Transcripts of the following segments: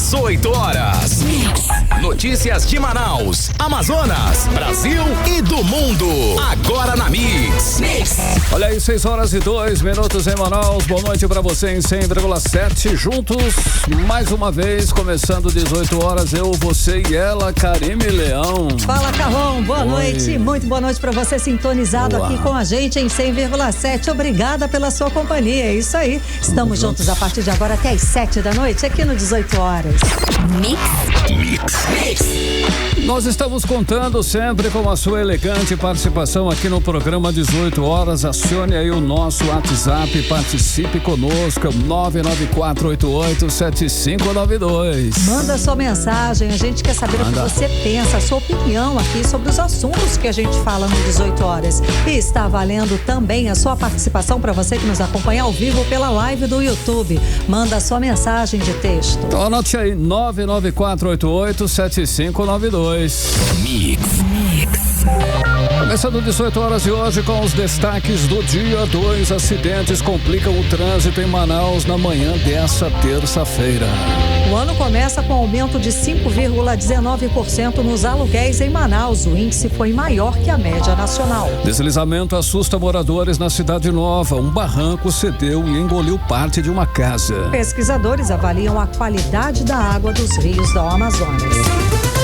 18 horas. Notícias de Manaus, Amazonas, Brasil e do mundo. Agora na Mix. Olha aí, 6h02 em Manaus. Boa noite pra você em 100,7. Juntos, mais uma vez, começando 18 horas. Eu, você e ela, Karime Leão. Fala, Carlão. Boa noite. Muito boa noite pra você sintonizado aqui com a gente em 100,7. Obrigada pela sua companhia. É isso aí. Estamos juntos a partir de agora até às 7 da noite, aqui no 18 horas. Mix. Nós estamos contando sempre com a sua elegante participação aqui no programa 18 horas. Acione aí o nosso WhatsApp, participe conosco, 994887592. Manda sua mensagem, a gente quer saber o que você pensa, a sua opinião aqui sobre os assuntos que a gente fala no 18 horas. E está valendo também a sua participação para você que nos acompanha ao vivo pela live do YouTube. Manda a sua mensagem de texto. Então anote aí, 994887592. Mix. Começando 18 horas de hoje com os destaques do dia. 2 acidentes complicam o trânsito em Manaus na manhã dessa terça-feira. O ano começa com aumento de 5,19% nos aluguéis em Manaus. O índice foi maior que a média nacional. Deslizamento assusta moradores na Cidade Nova. Um barranco cedeu e engoliu parte de uma casa. Pesquisadores avaliam a qualidade da água dos rios do Amazonas.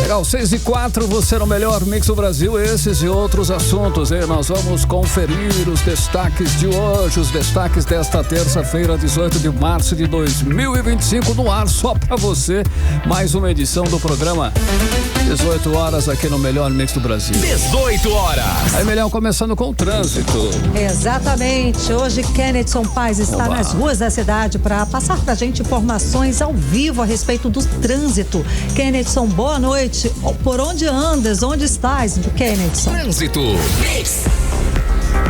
Legal, 6h04, você no melhor Mix do Brasil, esses e outros assuntos, hein? Nós vamos conferir os destaques de hoje, os destaques desta terça-feira, 18 de março de 2025, no ar só pra você, mais uma edição do programa 18 horas aqui no melhor Mix do Brasil. 18 horas. Aí, Melhor, começando com o trânsito. Exatamente, hoje Kennedson Paz está nas ruas da cidade para passar pra gente informações ao vivo a respeito do trânsito. Kennedson, boa noite. Por onde andas? Onde estás, Kennedson? Trânsito.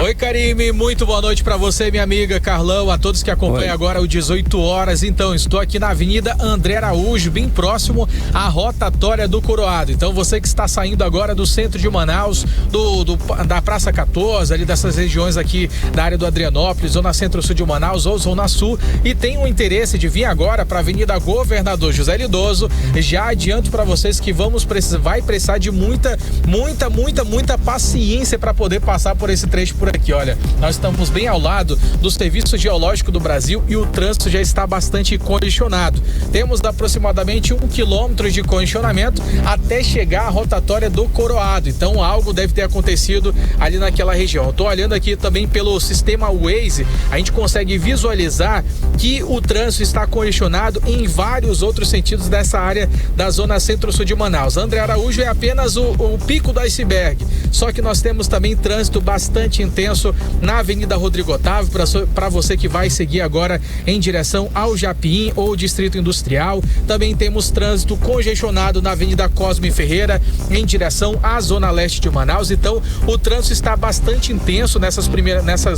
Oi, Karime, muito boa noite pra você, minha amiga Carlão, a todos que acompanham agora o 18 horas. Então, estou aqui na Avenida André Araújo, bem próximo à rotatória do Coroado. Então, você que está saindo agora do centro de Manaus, da Praça 14, ali dessas regiões aqui da área do Adrianópolis, Zona Centro-Sul de Manaus ou Zona Sul, e tem o interesse de vir agora pra Avenida Governador José Lindoso, já adianto pra vocês que vai precisar de muita paciência pra poder passar por esse trecho por aqui. Olha, nós estamos bem ao lado do Serviço Geológico do Brasil e o trânsito já está bastante congestionado. Temos aproximadamente 1 quilômetro de congestionamento até chegar à rotatória do Coroado. Então algo deve ter acontecido ali naquela região. Estou olhando aqui também pelo sistema Waze, a gente consegue visualizar que o trânsito está congestionado em vários outros sentidos dessa área da Zona Centro-Sul de Manaus. André Araújo é apenas o pico do iceberg, só que nós temos também trânsito bastante intenso na Avenida Rodrigo Otávio, para você que vai seguir agora em direção ao Japim ou Distrito Industrial. Também temos trânsito congestionado na Avenida Cosme Ferreira em direção à Zona Leste de Manaus. Então o trânsito está bastante intenso nessas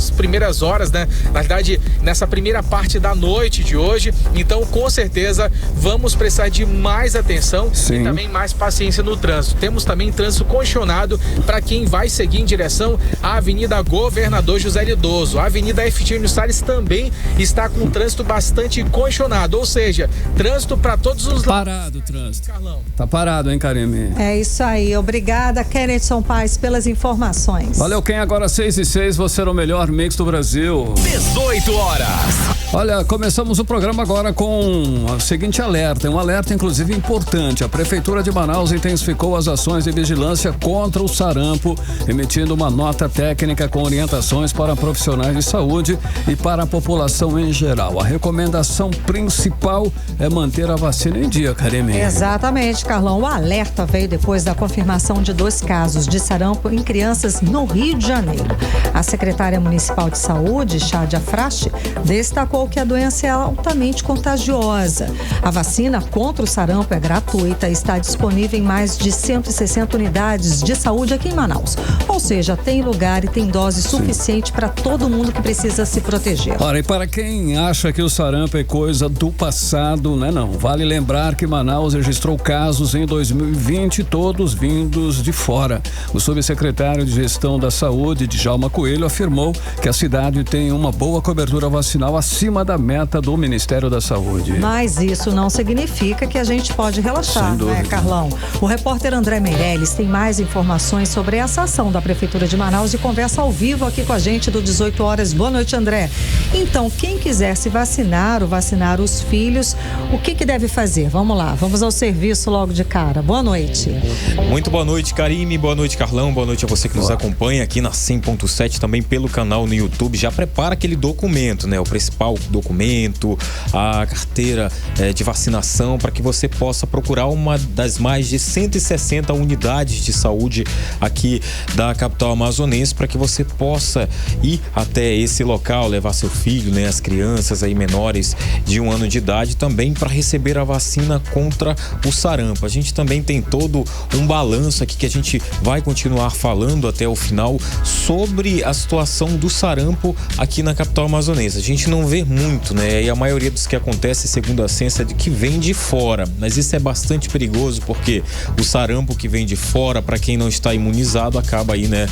primeiras horas, né? Na verdade, nessa primeira parte da noite de hoje. Então, com certeza, vamos precisar de mais atenção e também mais paciência no trânsito. Temos também trânsito congestionado para quem vai seguir em direção à Avenida Governador José Lindoso. A Avenida Efigênio Salles também está com trânsito bastante congestionado, ou seja, trânsito para todos os lados. Parado o trânsito. Carlão. Tá parado, hein, Karime? É isso aí. Obrigada, Kennedson Paz, pelas informações. Valeu, quem agora 6h06, você era o melhor Mix do Brasil. 18 horas. Olha, começamos o programa agora com o seguinte alerta, um alerta inclusive importante. A Prefeitura de Manaus intensificou as ações de vigilância contra o sarampo, emitindo uma nota técnica com orientações para profissionais de saúde e para a população em geral. A recomendação principal é manter a vacina em dia, Karime. Exatamente, Carlão. O alerta veio depois da confirmação de 2 casos de sarampo em crianças no Rio de Janeiro. A secretária municipal de saúde, Chádia Frache, destacou que a doença é altamente contagiosa. A vacina contra o sarampo é gratuita e está disponível em mais de 160 unidades de saúde aqui em Manaus. Ou seja, tem lugar e tem dose dose suficiente para todo mundo que precisa se proteger. Ora, e para quem acha que o sarampo é coisa do passado, né? Não. Vale lembrar que Manaus registrou casos em 2020, todos vindos de fora. O subsecretário de Gestão da Saúde, Djalma Coelho, afirmou que a cidade tem uma boa cobertura vacinal acima da meta do Ministério da Saúde. Mas isso não significa que a gente pode relaxar, né, Carlão? O repórter André Meirelles tem mais informações sobre essa ação da Prefeitura de Manaus e conversa ao vivo aqui com a gente do 18 horas. Boa noite, André. Então, quem quiser se vacinar ou vacinar os filhos, o que deve fazer? Vamos lá, vamos ao serviço logo de cara. Boa noite. Muito boa noite, Karime. Boa noite, Carlão. Boa noite a você que nos acompanha aqui na 100.7, também pelo canal no YouTube. Já prepara aquele documento, né? O principal documento, a carteira de vacinação, para que você possa procurar uma das mais de 160 unidades de saúde aqui da capital amazonense, para que você possa ir até esse local, levar seu filho, né? As crianças aí menores de 1 ano de idade, também para receber a vacina contra o sarampo. A gente também tem todo um balanço aqui que a gente vai continuar falando até o final sobre a situação do sarampo aqui na capital amazonense. A gente não vê muito, né? E a maioria dos que acontece, segundo a ciência, é de que vem de fora. Mas isso é bastante perigoso, porque o sarampo que vem de fora, para quem não está imunizado, acaba aí, né?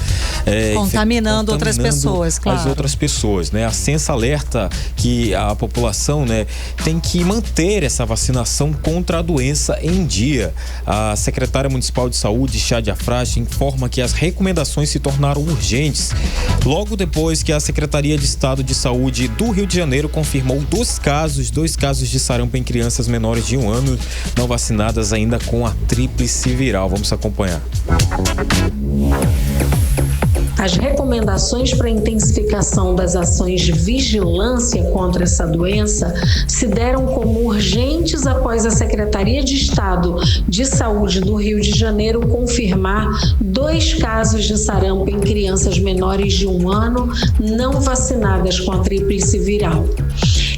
Contaminando outras pessoas, claro. As outras pessoas, né? A ciência alerta que a população, né, tem que manter essa vacinação contra a doença em dia. A secretária municipal de saúde, Chádia Frache, informa que as recomendações se tornaram urgentes logo depois que a Secretaria de Estado de Saúde do Rio de Janeiro confirmou dois casos de sarampo em crianças menores de 1 ano não vacinadas ainda com a tríplice viral. Vamos acompanhar. As recomendações para a intensificação das ações de vigilância contra essa doença se deram como urgentes após a Secretaria de Estado de Saúde do Rio de Janeiro confirmar 2 casos de sarampo em crianças menores de 1 ano não vacinadas com a tríplice viral.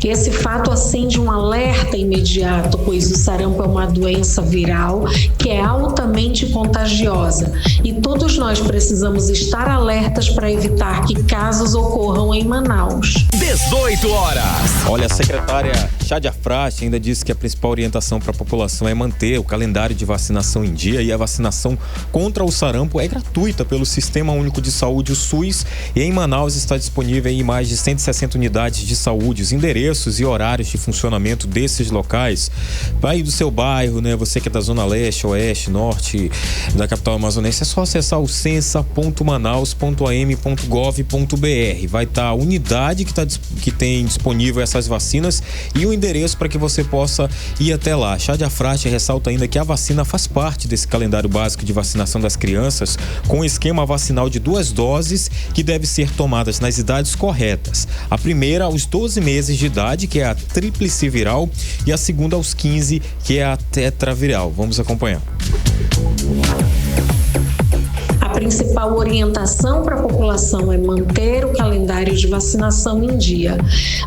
Esse fato acende um alerta imediato, pois o sarampo é uma doença viral que é altamente contagiosa e todos nós precisamos estar alertas para evitar que casos ocorram em Manaus. 18 horas. Olha, a secretária Chádia Frache ainda disse que a principal orientação para a população é manter o calendário de vacinação em dia, e a vacinação contra o sarampo é gratuita pelo Sistema Único de Saúde, o SUS, e em Manaus está disponível em mais de 160 unidades de saúde. Os endereços e horários de funcionamento desses locais, vai do seu bairro, né? Você que é da Zona Leste, Oeste, Norte da capital amazonense, é só acessar o censa.manaus.am.gov.br. Vai estar a unidade que tem disponível essas vacinas e o endereço para que você possa ir até lá. Chádia Frache ressalta ainda que a vacina faz parte desse calendário básico de vacinação das crianças, com um esquema vacinal de 2 doses que deve ser tomadas nas idades corretas. A primeira aos 12 meses de idade, que é a tríplice viral, e a segunda aos 15, que é a tetraviral. Vamos acompanhar. A principal orientação para a população é manter o calendário de vacinação em dia.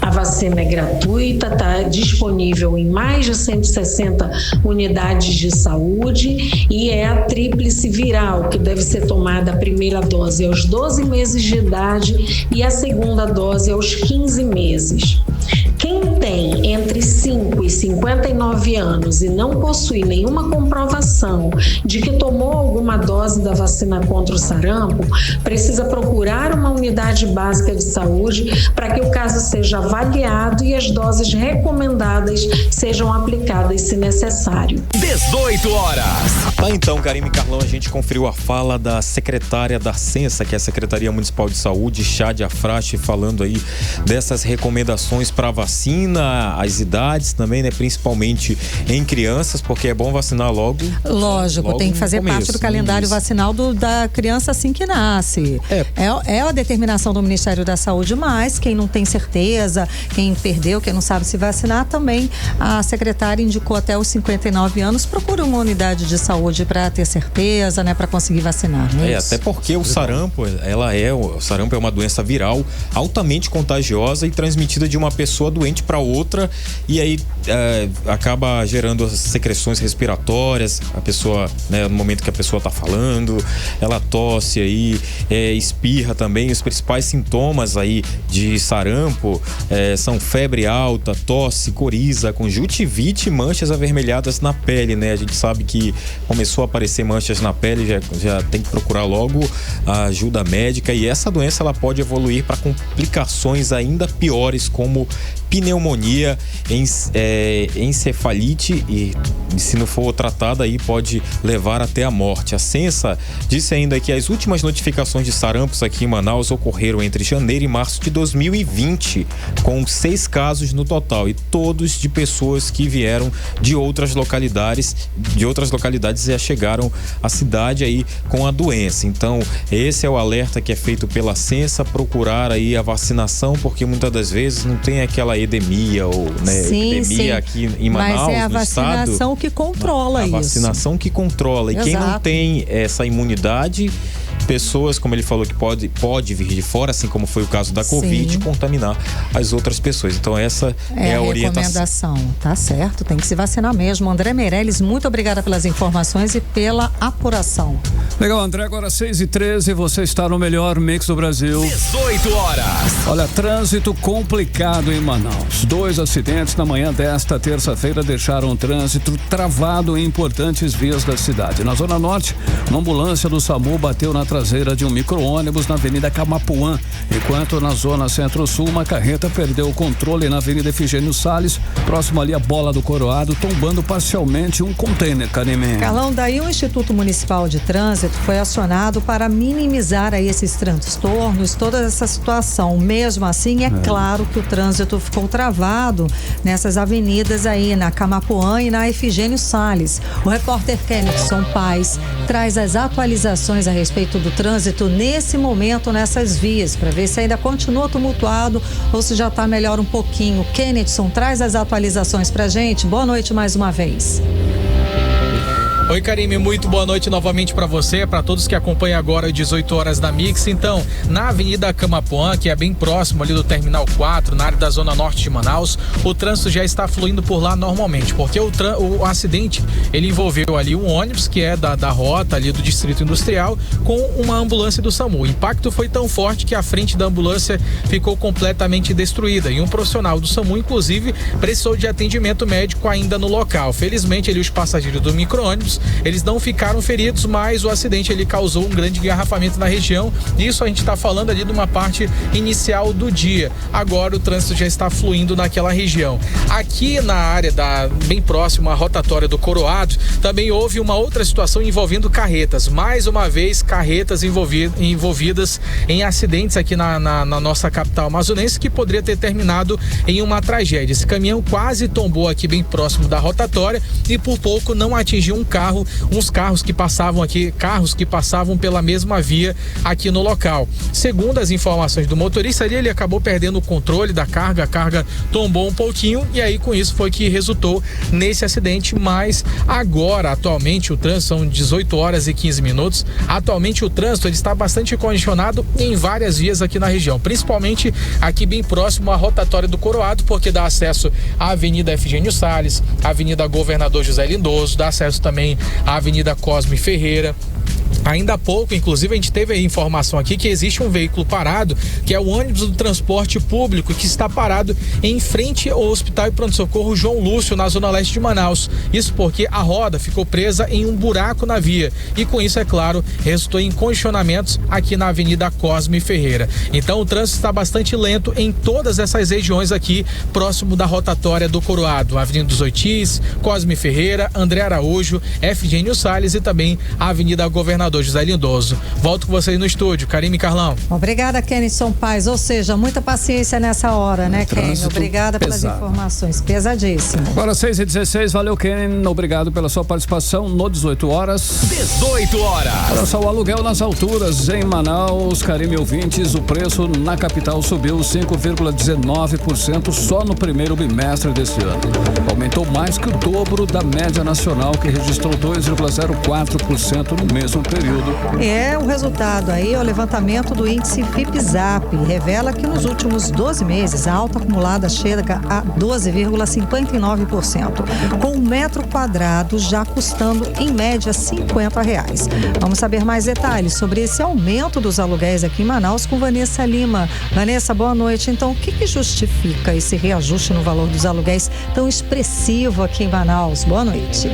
A vacina é gratuita, está disponível em mais de 160 unidades de saúde e é a tríplice viral, que deve ser tomada a primeira dose aos 12 meses de idade e a segunda dose aos 15 meses. Quem tem entre 5 e 59 anos e não possui nenhuma comprovação de que tomou alguma dose da vacina contra o sarampo, precisa procurar uma unidade básica de saúde para que o caso seja avaliado e as doses recomendadas sejam aplicadas se necessário. 18 horas. Tá, então, Karime e Carlão, a gente conferiu a fala da secretária da Censa, que é a Secretaria Municipal de Saúde, Chádia Frache, falando aí dessas recomendações para vacina, as idades também, né? Principalmente em crianças, porque é bom vacinar logo. Lógico, tem que fazer parte do calendário vacinal da criança assim que nasce. É a determinação do Ministério da Saúde, mas quem não tem certeza, quem perdeu, quem não sabe se vacinar, também a secretária indicou até os 59 anos, procura uma unidade de saúde para ter certeza, né, para conseguir vacinar. Até porque o sarampo, o sarampo é uma doença viral altamente contagiosa e transmitida de uma pessoa doente para outra, e aí acaba gerando secreções respiratórias. A pessoa, né, no momento que a pessoa está falando, ela tosse aí, espirra também. Os principais sintomas aí de sarampo são febre alta, tosse, coriza, conjuntivite e manchas avermelhadas na pele, né? A gente sabe que começou a aparecer manchas na pele, já tem que procurar logo a ajuda médica, e essa doença ela pode evoluir para complicações ainda piores, como pneumonia, encefalite, e se não for tratada aí pode levar até a morte. A Censa disse ainda que as últimas notificações de sarampos aqui em Manaus ocorreram entre janeiro e março de 2020, com 6 casos no total, e todos de pessoas que vieram de outras localidades e já chegaram à cidade aí com a doença. Então esse é o alerta que é feito pela Censa, procurar aí a vacinação, porque muitas das vezes não tem aquela endemia ou epidemia aqui em Manaus, mas é a no vacinação estado, que controla isso. A vacinação que controla. E quem não tem essa imunidade, pessoas, como ele falou, que pode vir de fora, assim como foi o caso da Covid, contaminar as outras pessoas. Então essa é a orientação. Tá certo, tem que se vacinar mesmo. André Meirelles, muito obrigada pelas informações e pela apuração. Legal, André, agora 6h13, você está no melhor mix do Brasil. 18 horas. Olha, trânsito complicado em Manaus. 2 acidentes na manhã desta terça-feira deixaram o trânsito travado em importantes vias da cidade. Na Zona Norte, uma ambulância do SAMU bateu na traseira de um micro-ônibus na Avenida Camapuã, enquanto na Zona Centro-Sul, uma carreta perdeu o controle na Avenida Efigênio Salles, próximo ali à Bola do Coroado, tombando parcialmente um container, Carime. Carlão, daí o Instituto Municipal de Trânsito foi acionado para minimizar aí esses transtornos, toda essa situação. Mesmo assim, é claro que o trânsito ficou travado nessas avenidas aí, na Camapuã e na Efigênio Salles. O repórter Kennison Paz traz as atualizações a respeito do trânsito nesse momento nessas vias, para ver se ainda continua tumultuado ou se já está melhor um pouquinho. Kennison, traz as atualizações pra gente. Boa noite mais uma vez. Oi, Karime, muito boa noite novamente para você, para todos que acompanham agora 18 horas da Mix. Então, na Avenida Camapuã, que é bem próximo ali do Terminal 4, na área da Zona Norte de Manaus, o trânsito já está fluindo por lá normalmente, porque o acidente, ele envolveu ali um ônibus que é da rota ali do Distrito Industrial com uma ambulância do SAMU. O impacto foi tão forte que a frente da ambulância ficou completamente destruída e um profissional do SAMU, inclusive, precisou de atendimento médico ainda no local. Felizmente, ali os passageiros do micro-ônibus, eles não ficaram feridos, mas o acidente ele causou um grande engarrafamento na região. Isso a gente está falando ali de uma parte inicial do dia. Agora o trânsito já está fluindo naquela região. Aqui na área bem próxima à rotatória do Coroado, também houve uma outra situação envolvendo carretas. Mais uma vez, carretas envolvidas em acidentes aqui na nossa capital amazonense, que poderia ter terminado em uma tragédia. Esse caminhão quase tombou aqui bem próximo da rotatória e por pouco não atingiu uns carros que passavam pela mesma via aqui no local. Segundo as informações do motorista ali, ele acabou perdendo o controle da carga, a carga tombou um pouquinho e aí com isso foi que resultou nesse acidente. Mas agora, atualmente, o trânsito são 18 horas e 15 minutos. Atualmente o trânsito ele está bastante congestionado em várias vias aqui na região, principalmente aqui bem próximo à rotatória do Coroado, porque dá acesso à Avenida Efigênio Salles, à Avenida Governador José Lindoso, dá acesso também à Avenida Cosme Ferreira. Ainda há pouco, inclusive, a gente teve a informação aqui que existe um veículo parado, que é o ônibus do transporte público, que está parado em frente ao Hospital e Pronto-Socorro João Lúcio, na zona leste de Manaus. Isso porque a roda ficou presa em um buraco na via e com isso, é claro, resultou em congestionamentos aqui na Avenida Cosme Ferreira. Então o trânsito está bastante lento em todas essas regiões aqui, próximo da rotatória do Coroado, Avenida dos Oitis, Cosme Ferreira, André Araújo, Efigênio Salles e também a Avenida Governador José Lindoso. Volto com vocês no estúdio, Karime e Carlão. Obrigada, Kennison Paz. Ou seja, muita paciência nessa hora, né, Ken? Obrigada pelas informações. Pesadíssimo. Agora 6h16, valeu, Ken. Obrigado pela sua participação no 18 horas. 18 horas. Olha só, o aluguel nas alturas em Manaus, Karime ouvintes, o preço na capital subiu 5,19% só no primeiro bimestre deste ano. Aumentou mais que o dobro da média nacional, que registrou 2,04% no mesmo período. período. O resultado aí é o levantamento do índice FIPE-ZAP, revela que nos últimos 12 meses a alta acumulada chega a 12,59%, com um metro quadrado já custando em média R$50. Vamos saber mais detalhes sobre esse aumento dos aluguéis aqui em Manaus com Vanessa Lima. Vanessa, boa noite. Então, o que justifica esse reajuste no valor dos aluguéis tão expressivo aqui em Manaus? Boa noite.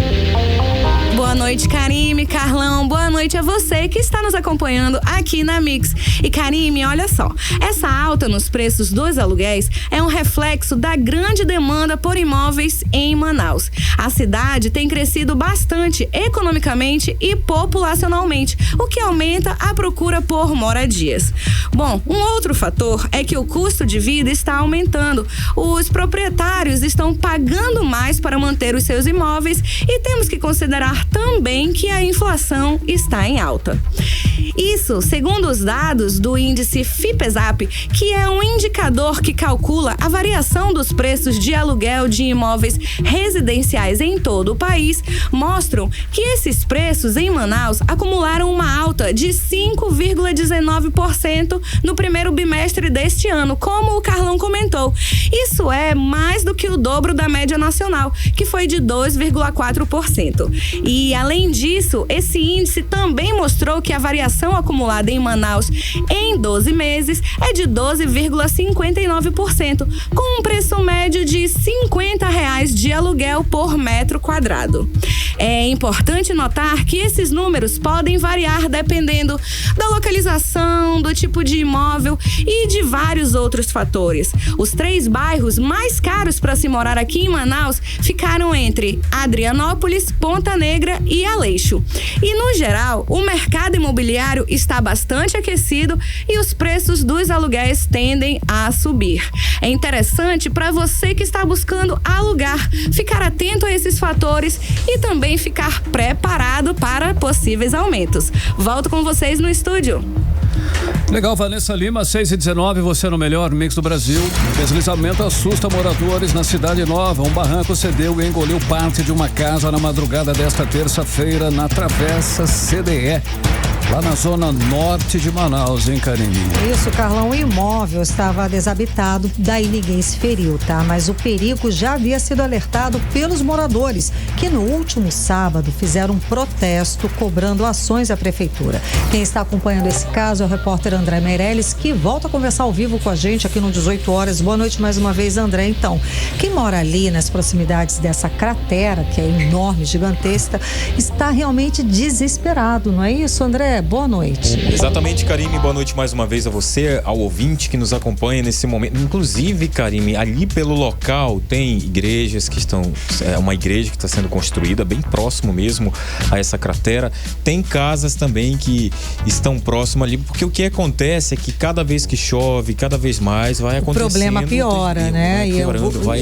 Boa noite, Karime, Carlão. Boa noite a você que está nos acompanhando aqui na Mix. E Karime, olha só, essa alta nos preços dos aluguéis é um reflexo da grande demanda por imóveis em Manaus. A cidade tem crescido bastante economicamente e populacionalmente, o que aumenta a procura por moradias. Bom, um outro fator é que o custo de vida está aumentando. Os proprietários estão pagando mais para manter os seus imóveis e temos que considerar também que a inflação está em alta. Isso, segundo os dados do índice FIPE-ZAP, que é um indicador que calcula a variação dos preços de aluguel de imóveis residenciais em todo o país, mostram que esses preços em Manaus acumularam uma alta de 5,19% no primeiro bimestre deste ano, como o Carlão comentou. Isso é mais do que o dobro da média nacional, que foi de 2,4%. E, além disso, esse índice também mostrou que a variação acumulada em Manaus em 12 meses é de 12,59%, com um preço médio de R$50 de aluguel por metro quadrado. É importante notar que esses números podem variar dependendo da localização, do tipo de imóvel e de vários outros fatores. Os 3 bairros mais caros para se morar aqui em Manaus ficaram entre Adrianópolis, Ponta Negra e Aleixo. E, no geral, o mercado imobiliário está bastante aquecido e os preços dos aluguéis tendem a subir. É interessante para você que está buscando alugar ficar atento a esses fatores e também ficar preparado para possíveis aumentos. Volto com vocês no estúdio. Legal, Vanessa Lima, 6h19, você no melhor mix do Brasil. Deslizamento assusta moradores na Cidade Nova. Um barranco cedeu e engoliu parte de uma casa na madrugada desta terça-feira na Travessa CDE, lá na zona norte de Manaus, hein, Karine? Isso, Carlão, o imóvel estava desabitado, daí ninguém se feriu, tá? Mas o perigo já havia sido alertado pelos moradores, que no último sábado fizeram um protesto cobrando ações à prefeitura. Quem está acompanhando esse caso é o repórter André Meirelles, que volta a conversar ao vivo com a gente aqui no 18 horas. Boa noite mais uma vez, André. Então, quem mora ali nas proximidades dessa cratera, que é enorme, gigantesca, está realmente desesperado, não é isso, André? Boa noite. Exatamente, Karime, boa noite mais uma vez a você, ao ouvinte que nos acompanha nesse momento. Inclusive, Karime, ali pelo local tem igrejas que estão, uma igreja que está sendo construída bem próximo mesmo a essa cratera. Tem casas também que estão próximo ali, porque o que acontece é que cada vez que chove, cada vez mais vai acontecendo. O problema piora, né?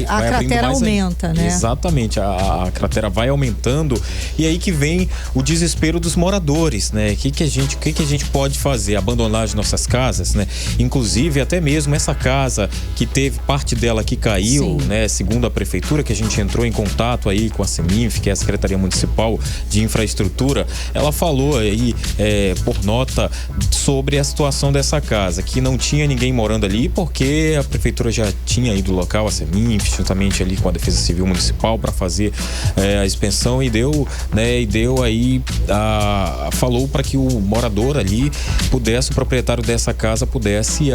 A cratera aumenta, né? Exatamente, a cratera vai aumentando e aí que vem o desespero dos moradores, né? O que a gente pode fazer? Abandonar as nossas casas, né? Inclusive, até mesmo essa casa que teve parte dela que caiu, sim, né? Segundo a prefeitura, que a gente entrou em contato aí com a CEMINF, que é a Secretaria Municipal de Infraestrutura, ela falou aí, por nota, sobre a situação dessa casa, que não tinha ninguém morando ali, porque a prefeitura já tinha ido ao local, a CEMINF, juntamente ali com a Defesa Civil Municipal, para fazer a inspeção e deu aí, falou para que o morador ali pudesse, o proprietário dessa casa pudesse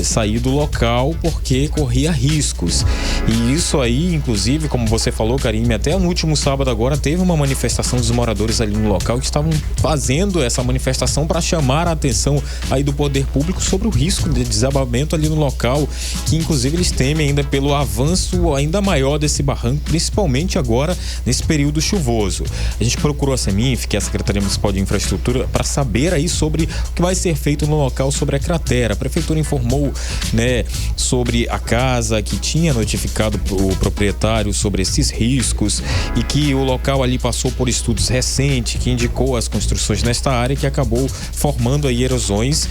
sair do local, porque corria riscos. E isso aí, inclusive, como você falou, Karime, até no último sábado agora teve uma manifestação dos moradores ali no local que estavam fazendo essa manifestação para chamar a atenção aí do poder público sobre o risco de desabamento ali no local, que inclusive eles temem ainda pelo avanço ainda maior desse barranco, principalmente agora nesse período chuvoso. A gente procurou a CEMINF, que é a Secretaria Municipal de Infraestrutura, para saber aí sobre o que vai ser feito no local sobre a cratera. A prefeitura informou, né, sobre a casa, que tinha notificado o proprietário sobre esses riscos e que o local ali passou por estudos recentes que indicou as construções nesta área, que acabou formando aí erosões,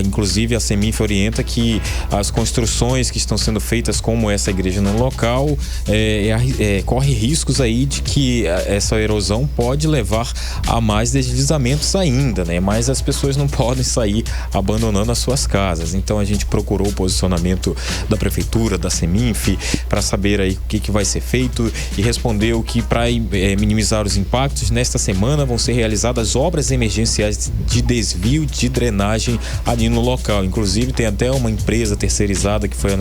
inclusive a CEMINF orienta que as construções que estão sendo feitas, como essa igreja no local, corre riscos aí de que essa erosão pode levar a mais deslizamentos ainda, né? Mas as pessoas não podem sair abandonando as suas casas. Então a gente procurou o posicionamento da prefeitura, da Seminf, para saber aí o que vai ser feito, e respondeu que para minimizar os impactos, nesta semana vão ser realizadas obras emergenciais de desvio de drenagem ali no local. Inclusive tem até uma empresa terceirizada que foi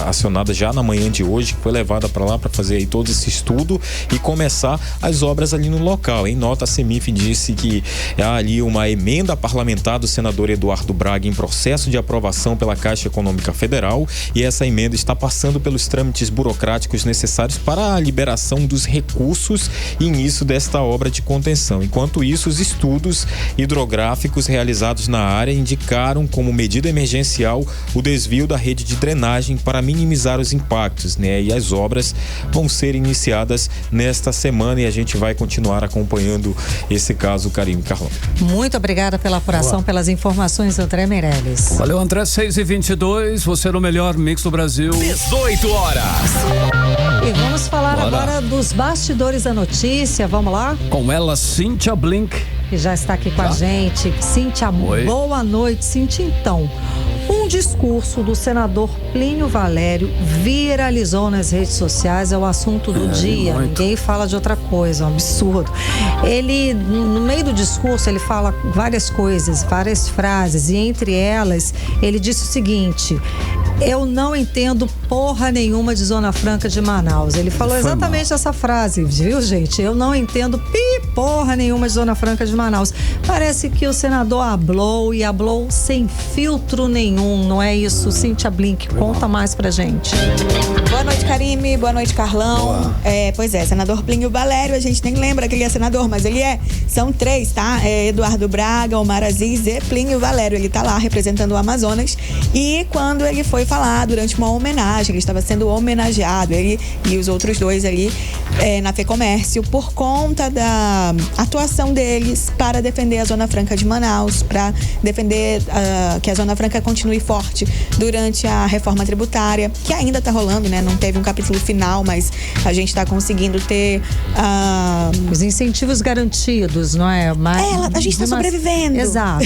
acionada já na manhã de hoje, que foi levada para lá para fazer aí todo esse estudo e começar as obras ali no local. Em nota, a Seminf disse que há ali uma emenda parlamentar do senador Eduardo Braga em processo de aprovação pela Caixa Econômica Federal, e essa emenda está passando pelos trâmites burocráticos necessários para a liberação dos recursos e início desta obra de contenção. Enquanto isso, os estudos hidrográficos realizados na área indicaram como medida emergencial o desvio da rede de drenagem para minimizar os impactos, né? E as obras vão ser iniciadas nesta semana, e a gente vai continuar acompanhando esse caso, Karime, Carlão. Muito obrigada pela apuração, pelas informações, André Meirelles. Valeu, André. 6h22, você no melhor mix do Brasil. 18 horas. E vamos falar agora dos bastidores da notícia. Vamos lá? Com ela, Cíntia Blink. Que já está aqui com a gente. Cíntia, boa noite. Cíntia, então, um discurso do senador Plínio Valério viralizou nas redes sociais, é o assunto do dia. Muito. Ninguém fala de outra coisa, é um absurdo. Ele, no meio do discurso, ele fala várias coisas, várias frases, e entre elas, ele disse o seguinte: eu não entendo porra nenhuma de Zona Franca de Manaus. Ele falou exatamente essa frase, viu, gente? Eu não entendo porra nenhuma de Zona Franca de Manaus. Parece que o senador hablou sem filtro nenhum, não é isso? Cíntia Blink, conta mais pra gente. Boa noite, Karime. Boa noite, Carlão. Pois é, senador Plínio Valério, a gente nem lembra que ele é senador, mas ele é. São 3, tá? Eduardo Braga, Omar Aziz e Plínio Valério. Ele tá lá representando o Amazonas, e quando ele foi falar durante uma homenagem, ele estava sendo homenageado, ele e os outros 2 ali na FEComércio, por conta da atuação deles para defender a Zona Franca de Manaus, para defender que a Zona Franca continue forte durante a reforma tributária, que ainda está rolando, né? Não teve um capítulo final, mas a gente está conseguindo ter os incentivos garantidos, não é? A gente está sobrevivendo. Exato.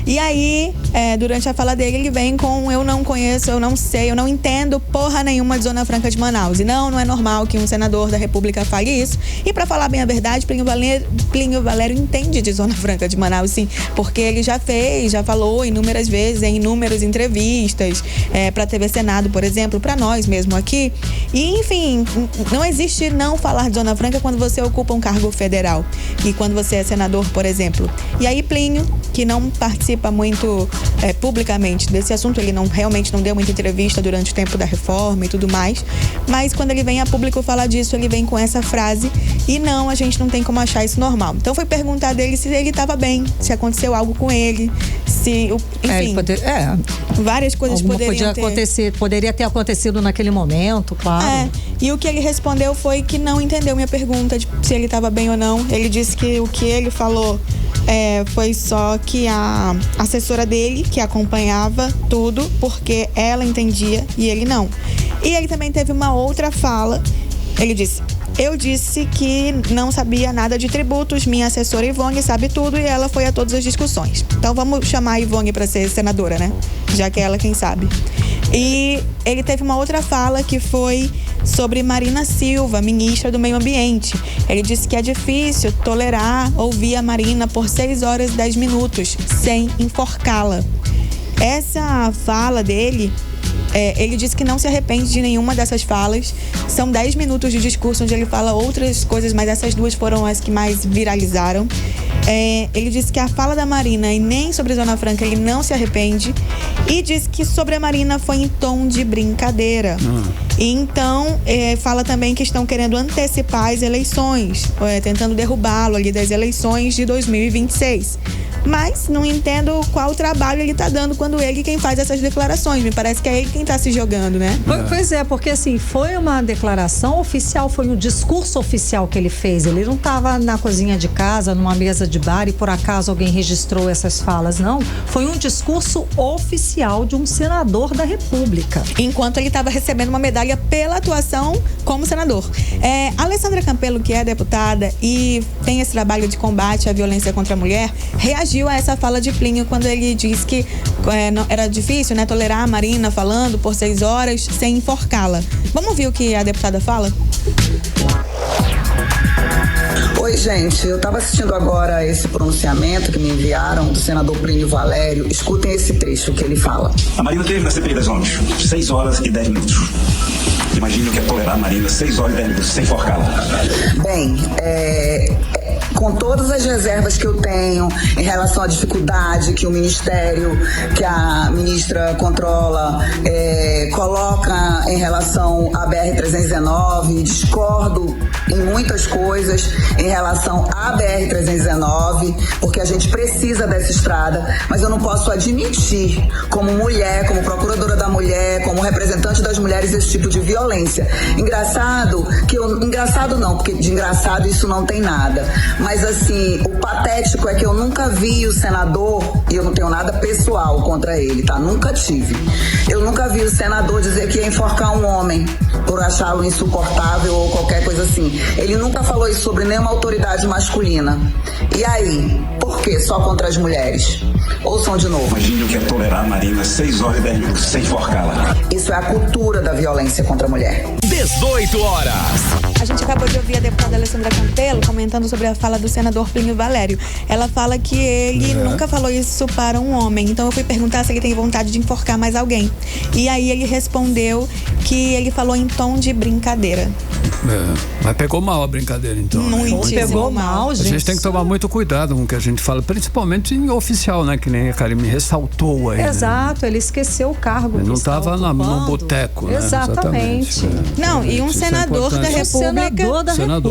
E aí, durante a fala dele, ele vem com: eu não conheço, eu não sei, eu não entendo porra nenhuma de Zona Franca de Manaus. E não é normal que um senador da República fale isso. E para falar bem a verdade, Plínio Valério entende de Zona Franca de Manaus, sim, porque ele já falou inúmeras vezes, em inúmeras entrevistas, para TV Senado, por exemplo, para nós mesmo aqui. E, enfim, não existe não falar de Zona Franca quando você ocupa um cargo federal e quando você é senador, por exemplo. E aí Plínio, que não participa muito publicamente desse assunto, ele realmente não deu muita entrevista durante o tempo da reforma e tudo mais, mas quando ele vem a público falar disso, ele vem com essa frase, e não, a gente não tem como achar isso normal. Então foi perguntar dele se ele estava bem, se aconteceu algo com ele, se, enfim, várias coisas poderia ter acontecido naquele momento, claro. E o que ele respondeu foi que não entendeu minha pergunta de se ele estava bem ou não. Ele disse que o que ele falou foi só que a assessora dele, que acompanhava tudo, porque ela entendia e ele não. E ele também teve uma outra fala. Ele disse: eu disse que não sabia nada de tributos, minha assessora Ivone sabe tudo e ela foi a todas as discussões. Então vamos chamar a Ivone para ser senadora, né? Já que é ela quem sabe. E ele teve uma outra fala que foi sobre Marina Silva, ministra do Meio Ambiente. Ele disse que é difícil tolerar ouvir a Marina por 6 horas e 10 minutos sem enforcá-la. Essa fala dele, ele disse que não se arrepende de nenhuma dessas falas. São 10 minutos de discurso onde ele fala outras coisas, mas essas 2 foram as que mais viralizaram. Ele disse que a fala da Marina e nem sobre Zona Franca ele não se arrepende, e disse que sobre a Marina foi em tom de brincadeira. E então fala também que estão querendo antecipar as eleições, tentando derrubá-lo ali das eleições de 2026. Mas não entendo qual trabalho ele está dando quando ele quem faz essas declarações. Me parece que é ele quem está se jogando, né? Pois é, porque assim, foi uma declaração oficial, foi um discurso oficial que ele fez. Ele não estava na cozinha de casa, numa mesa de bar, e por acaso alguém registrou essas falas, não. Foi um discurso oficial de um senador da República. Enquanto ele estava recebendo uma medalha pela atuação como senador. A Alessandra Campelo, que é deputada e tem esse trabalho de combate à violência contra a mulher, reagiu a essa fala de Plínio quando ele disse que era difícil, né, tolerar a Marina falando por 6 horas sem enforcá-la. Vamos ouvir o que a deputada fala? Oi, gente, eu estava assistindo agora esse pronunciamento que me enviaram do senador Plínio Valério. Escutem esse trecho que ele fala. A Marina teve na CPI das ONGs 6 horas e 10 minutos. Imagine o que é tolerar a Marina 6 horas e 10 minutos sem enforcá-la. Bem, com todas as reservas que eu tenho em relação à dificuldade que o Ministério, que a ministra controla, coloca em relação à BR-319, discordo em muitas coisas em relação à BR-319, porque a gente precisa dessa estrada, mas eu não posso admitir, como mulher, como procuradora da mulher, como representante das mulheres, esse tipo de violência. Engraçado não, porque de engraçado isso não tem nada, mas assim, o patético é que eu nunca vi o senador, e eu não tenho nada pessoal contra ele, tá? Nunca tive. Eu nunca vi o senador dizer que ia enforcar um homem por achá-lo insuportável ou qualquer coisa assim. Ele nunca falou isso sobre nenhuma autoridade masculina. E aí, por que só contra as mulheres? Ouçam de novo. Imagine o que é tolerar a Marina 6 horas e 10 minutos sem enforcá-la. Isso é a cultura da violência contra a mulher. 18 horas. A gente acabou de ouvir a deputada Alessandra Campelo comentando sobre a fala do senador Plínio Valério. Ela fala que ele nunca falou isso para um homem. Então eu fui perguntar se ele tem vontade de enforcar mais alguém. E aí ele respondeu que ele falou em tom de brincadeira. Mas pegou mal a brincadeira, então. Muito pegou mal, gente. A gente tem que tomar muito cuidado com o que a gente fala, principalmente em oficial, né? Que nem a Karime ressaltou aí. Exato, né? Ele esqueceu o cargo. Ele não estava no boteco, né? Exatamente. Não, e um senador da República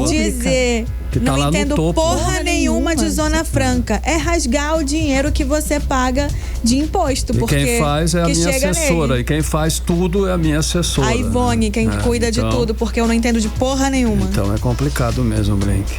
dizer... Que tá não lá entendo no topo, porra nenhuma de Zona Franca. É rasgar o dinheiro que você paga de imposto. E porque quem faz é a minha assessora. Nele. E quem faz tudo é a minha assessora. A Ivone, quem cuida de tudo, porque eu não entendo de porra nenhuma. Então é complicado mesmo, Blink.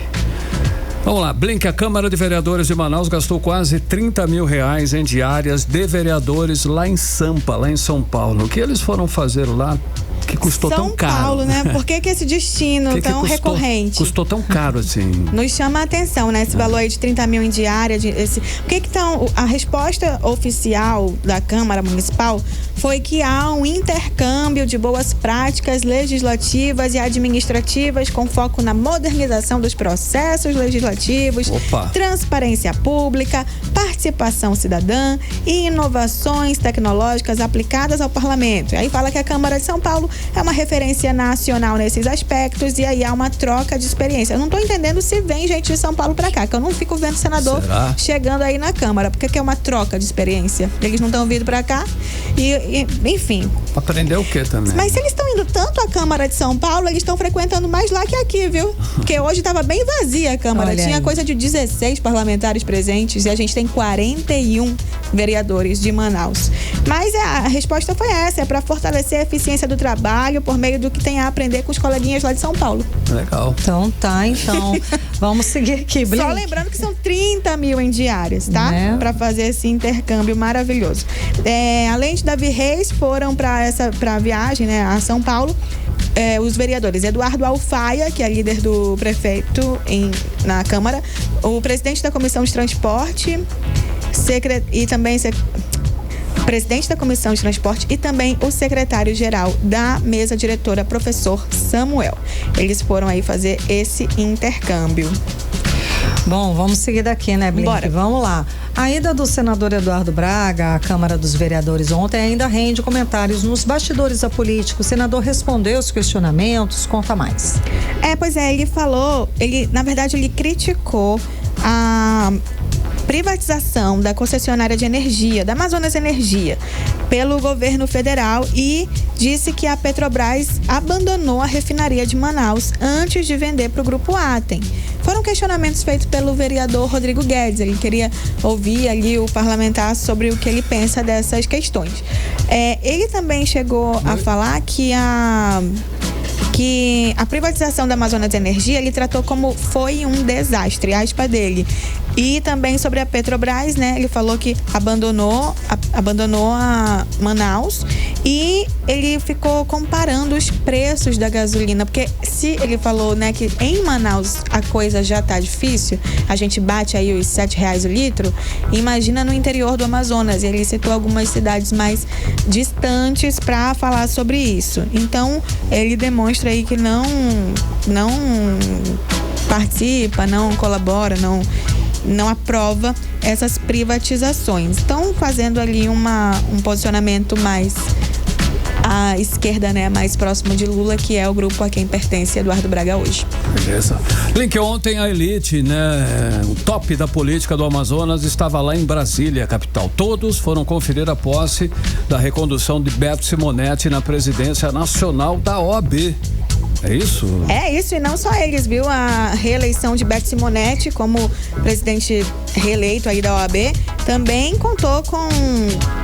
Vamos lá, Blink, a Câmara de Vereadores de Manaus gastou quase R$30 mil em diárias de vereadores lá em Sampa, lá em São Paulo. O que eles foram fazer lá que custou tão caro? São Paulo, né? Por que esse destino tão recorrente? Custou tão caro assim? Nos chama a atenção, né? Esse valor aí de 30 mil em diária. Por que então a resposta oficial da Câmara Municipal foi que há um intercâmbio de boas práticas legislativas e administrativas com foco na modernização dos processos legislativos, transparência pública, participação cidadã e inovações tecnológicas aplicadas ao parlamento. Aí fala que a Câmara de São Paulo é uma referência nacional nesses aspectos e aí há uma troca de experiência. Eu não tô entendendo se vem gente de São Paulo pra cá, que eu não fico vendo senador chegando aí na Câmara. Por que é uma troca de experiência? Eles não estão vindo pra cá e enfim. Aprender o quê também? Mas se eles estão indo tanto à Câmara de São Paulo, eles estão frequentando mais lá que aqui, viu? Porque hoje estava bem vazia a Câmara. Olha Tinha aí. coisa de 16 parlamentares presentes e a gente tem 41 vereadores de Manaus. Mas a resposta foi essa, é para fortalecer a eficiência do trabalho por meio do que tem a aprender com os coleguinhas lá de São Paulo. Legal. Então vamos seguir aqui, Blink. Só lembrando que são 30 mil em diárias, tá? Para fazer esse intercâmbio maravilhoso. Além de Davi Reis, foram para a viagem, né, a São Paulo, os vereadores Eduardo Alfaia, que é líder do prefeito na Câmara, o presidente da Comissão de Transporte e também presidente da Comissão de Transporte e também o secretário-geral da mesa diretora, professor Samuel. Eles foram aí fazer esse intercâmbio. Bom, vamos seguir daqui, né, Blink? Bora. Vamos lá. A ida do senador Eduardo Braga à Câmara dos Vereadores ontem ainda rende comentários nos bastidores da política. O senador respondeu os questionamentos, conta mais. Pois é, na verdade ele criticou a privatização da concessionária de energia, da Amazonas Energia, pelo governo federal e disse que a Petrobras abandonou a refinaria de Manaus antes de vender para o Grupo Atem. Foram questionamentos feitos pelo vereador Rodrigo Guedes. Ele queria ouvir ali o parlamentar sobre o que ele pensa dessas questões. Ele também chegou a falar que a privatização da Amazonas Energia ele tratou como foi um desastre, aspa dele. E também sobre a Petrobras, né? Ele falou que abandonou a Manaus e ele ficou comparando os preços da gasolina, porque se ele falou, né, que em Manaus a coisa já tá difícil, a gente bate aí os R$7 o litro, imagina no interior do Amazonas. E ele citou algumas cidades mais distantes para falar sobre isso. Então, ele demonstra aí que não participa, não colabora, não aprova essas privatizações. Estão fazendo ali um posicionamento mais à esquerda, né? Mais próximo de Lula, que é o grupo a quem pertence Eduardo Braga hoje. Beleza. Link, ontem a elite, né? O top da política do Amazonas estava lá em Brasília, capital. Todos foram conferir a posse da recondução de Beto Simonetti na presidência nacional da OAB. É isso? É isso, e não só eles, viu? A reeleição de Beto Simonetti como presidente reeleito aí da OAB também contou com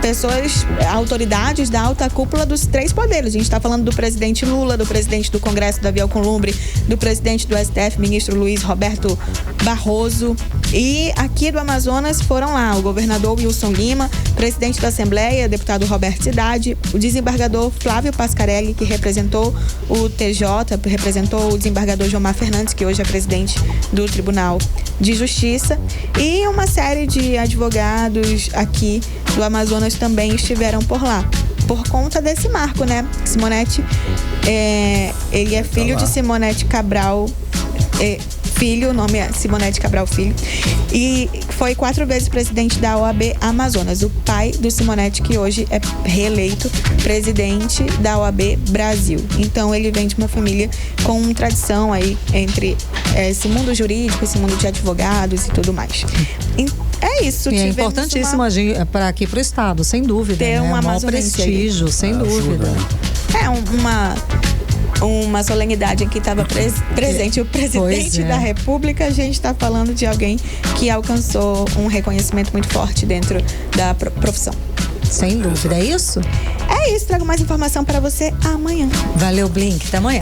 pessoas, autoridades da alta cúpula dos 3 poderes. A gente está falando do presidente Lula, do presidente do Congresso, Davi Alcolumbre, do presidente do STF, ministro Luiz Roberto Barroso. E aqui do Amazonas foram lá o governador Wilson Lima, presidente da Assembleia, deputado Roberto Cidade, o desembargador Flávio Pascarelli, que representou o TJ, representou o desembargador Gilmar Fernandes, que hoje é presidente do Tribunal de Justiça, e uma série de advogados aqui do Amazonas também estiveram por lá, por conta desse marco, né? Simonetti, ele é filho de Simonete Cabral, o nome é Simonete Cabral Filho, e foi 4 vezes presidente da OAB Amazonas, o pai do Simonetti, que hoje é reeleito presidente da OAB Brasil. Então ele vem de uma família com tradição aí entre esse mundo jurídico, esse mundo de advogados e tudo mais. É isso. E é importantíssimo para aqui para o estado, sem dúvida. Ter um prestígio, sem dúvida. Uma solenidade em que estava presente o presidente da República. A gente está falando de alguém que alcançou um reconhecimento muito forte dentro da profissão. Sem dúvida, é isso? É isso, trago mais informação para você amanhã. Valeu, Blink, até amanhã.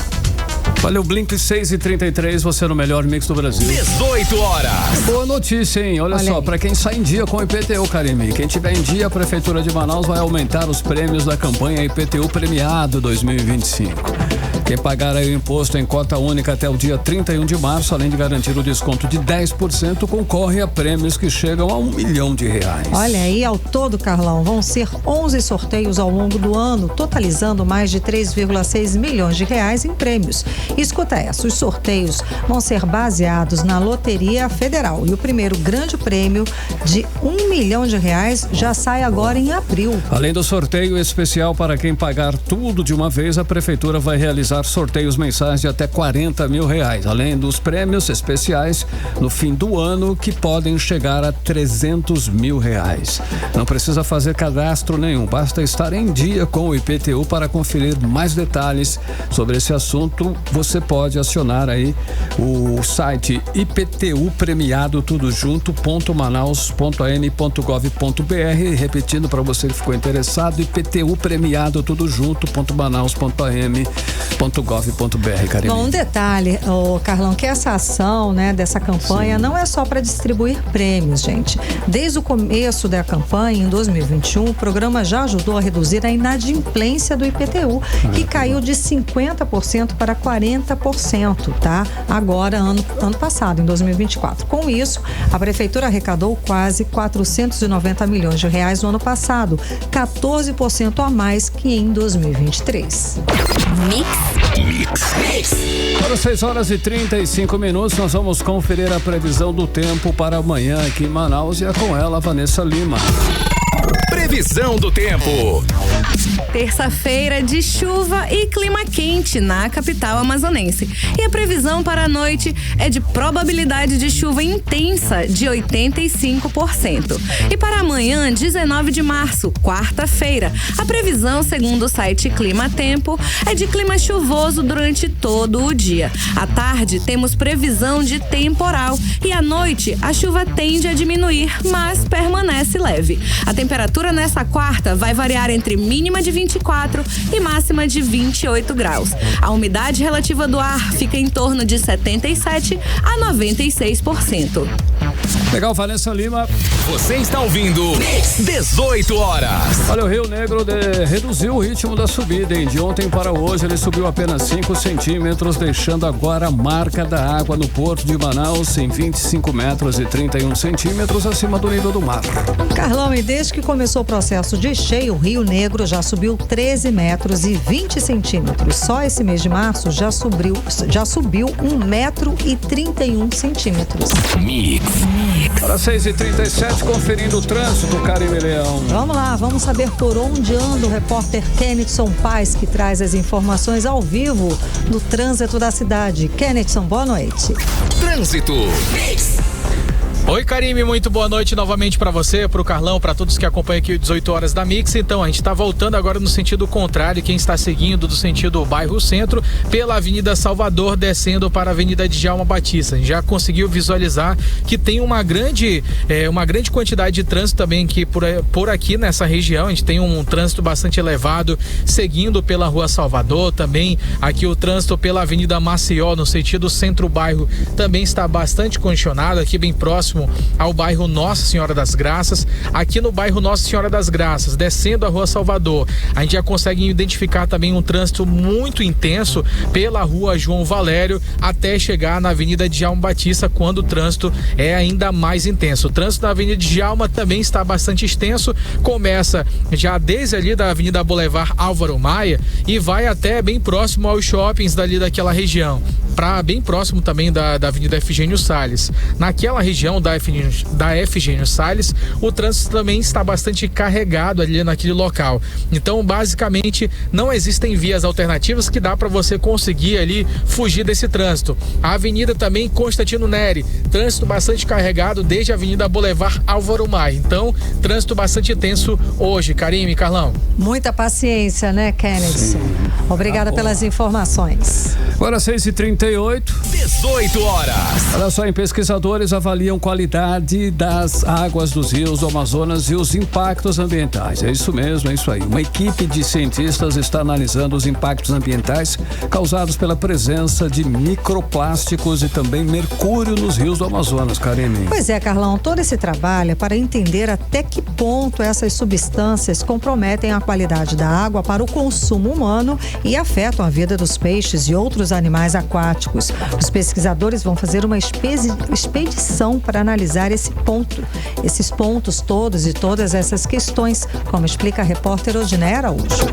Valeu, Blink, 6h33, você no melhor mix do Brasil. 18 horas. Boa notícia, hein? Olha só, para quem sai em dia com o IPTU, Karime, quem tiver em dia, a Prefeitura de Manaus vai aumentar os prêmios da campanha IPTU Premiado 2025. Quem pagar aí o imposto em cota única até o dia 31 de março, além de garantir o desconto de 10%, concorre a prêmios que chegam a R$1 milhão. Olha aí, ao todo, Carlão, vão ser 11 sorteios ao longo do ano, totalizando mais de R$3,6 milhões em prêmios. Escuta essa, os sorteios vão ser baseados na Loteria Federal e o primeiro grande prêmio de R$1 milhão já sai agora em abril. Além do sorteio especial para quem pagar tudo de uma vez, a Prefeitura vai realizar sorteios mensais de até R$40 mil, além dos prêmios especiais no fim do ano que podem chegar a R$300 mil. Não precisa fazer cadastro nenhum, basta estar em dia com o IPTU. Para conferir mais detalhes sobre esse assunto, você pode acionar aí o site IPTU Premiado tudo junto.manaus.am.gov.br, repetindo para você que ficou interessado, IPTU Premiado tudo junto.manaus.am.gov.br. Karime. Bom, um detalhe, Carlão, que essa ação, né, dessa campanha não é só para distribuir prêmios, gente. Desde o começo da campanha, em 2021, o programa já ajudou a reduzir a inadimplência do IPTU, que caiu de 50% para 40%, tá? Agora, ano passado, em 2024. Com isso, a Prefeitura arrecadou quase R$490 milhões no ano passado, 14% a mais que em 2023. Mix. Agora 6h35, nós vamos conferir a previsão do tempo para amanhã aqui em Manaus e é com ela, Vanessa Lima. Previsão do tempo. Terça-feira de chuva e clima quente na capital amazonense. E a previsão para a noite é de probabilidade de chuva intensa de 85%. E para amanhã, 19 de março, quarta-feira, a previsão, segundo o site Clima Tempo, é de clima chuvoso durante todo o dia. À tarde, temos previsão de temporal e à noite a chuva tende a diminuir, mas permanece leve. A temperatura nessa quarta vai variar entre mínima de 24 e máxima de 28 graus. A umidade relativa do ar fica em torno de 77 a 96%. Legal, Vanessa Lima. Você está ouvindo 18 horas. Olha, o Rio Negro reduziu o ritmo da subida, hein? De ontem para hoje ele subiu apenas 5 centímetros, deixando agora a marca da água no porto de Manaus em 25 metros e 31 centímetros acima do nível do mar. Carlão, e desde que começou o processo de cheio, o Rio Negro já subiu 13 metros e 20 centímetros. Só esse mês de março já subiu 1 metro e 31 centímetros. Mix. Para 6h37, conferindo o trânsito, Karime Leão. Vamos lá, vamos saber por onde anda o repórter Kennethson Paz, que traz as informações ao vivo do trânsito da cidade. Kennethson, boa noite. Trânsito. Oi, Karime, muito boa noite novamente para você, para o Carlão, para todos que acompanham aqui o 18 horas da Mix. Então, a gente está voltando agora no sentido contrário, quem está seguindo do sentido bairro Centro, pela Avenida Salvador, descendo para a Avenida Djalma Batista. A gente já conseguiu visualizar que tem uma grande quantidade de trânsito também que por aqui nessa região. A gente tem um trânsito bastante elevado, seguindo pela Rua Salvador, também aqui o trânsito pela Avenida Maceió, no sentido centro-bairro, também está bastante congestionado, aqui bem próximo ao bairro Nossa Senhora das Graças. Aqui no bairro Nossa Senhora das Graças, descendo a Rua Salvador, a gente já consegue identificar também um trânsito muito intenso pela Rua João Valério até chegar na Avenida Djalma Batista, quando o trânsito é ainda mais intenso. O trânsito na Avenida Djalma também está bastante extenso, começa já desde ali da Avenida Boulevard Álvaro Maia e vai até bem próximo aos shoppings dali daquela região, para bem próximo também da Avenida Efigênio Salles. Naquela região da Efigênio Salles, o trânsito também está bastante carregado ali naquele local. Então, basicamente, não existem vias alternativas que dá para você conseguir ali fugir desse trânsito. A avenida também Constantino Neri, trânsito bastante carregado desde a Avenida Boulevard Álvaro Maia. Então, trânsito bastante tenso hoje. Karime, Carlão. Muita paciência, né, Kennedy? Obrigada pelas informações. Agora 6h38. 18 horas. Olha só, pesquisadores avaliam qualidade das águas dos rios do Amazonas e os impactos ambientais. É isso mesmo, é isso aí. Uma equipe de cientistas está analisando os impactos ambientais causados pela presença de microplásticos e também mercúrio nos rios do Amazonas, Karime. Pois é, Carlão, todo esse trabalho é para entender até que ponto essas substâncias comprometem a qualidade da água para o consumo humano e afetam a vida dos peixes e outros animais aquáticos. Os pesquisadores vão fazer uma expedição para analisar esses pontos todos e todas essas questões, como explica a repórter Odiné Araújo.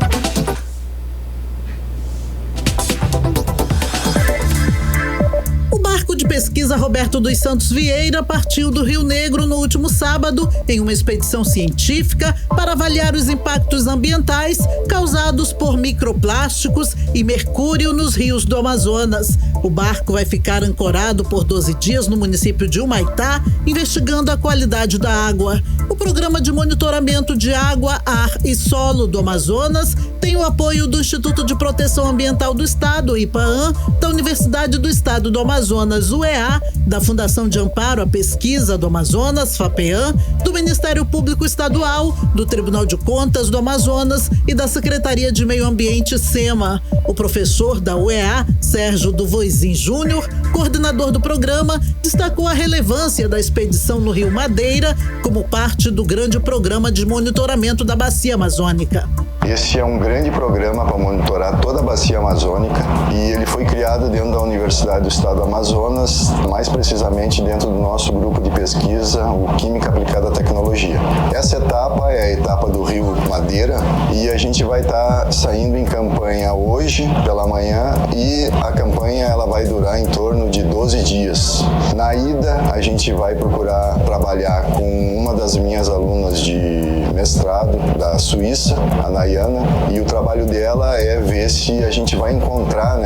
Pesquisa Roberto dos Santos Vieira partiu do Rio Negro no último sábado em uma expedição científica para avaliar os impactos ambientais causados por microplásticos e mercúrio nos rios do Amazonas. O barco vai ficar ancorado por 12 dias no município de Humaitá, investigando a qualidade da água. O Programa de Monitoramento de Água, Ar e Solo do Amazonas tem o apoio do Instituto de Proteção Ambiental do Estado, IPAAM, da Universidade do Estado do Amazonas, UEA, da Fundação de Amparo à Pesquisa do Amazonas, FAPEAM, do Ministério Público Estadual, do Tribunal de Contas do Amazonas e da Secretaria de Meio Ambiente, SEMA. O professor da UEA, Sérgio Duvoisin Júnior, coordenador do programa, destacou a relevância da expedição no Rio Madeira como parte do grande programa de monitoramento da Bacia Amazônica. Esse é um grande programa para monitorar toda a bacia amazônica e ele foi criado dentro da Universidade do Estado do Amazonas, mais precisamente dentro do nosso grupo de pesquisa, o Química Aplicada à Tecnologia. Essa etapa é a etapa do Rio Madeira e a gente vai estar saindo em campanha hoje pela manhã e a campanha ela vai durar em torno de 12 dias. Na ida, a gente vai procurar trabalhar com uma das minhas alunas de mestrado da Suíça, a Nayana, e o trabalho dela é ver se a gente vai encontrar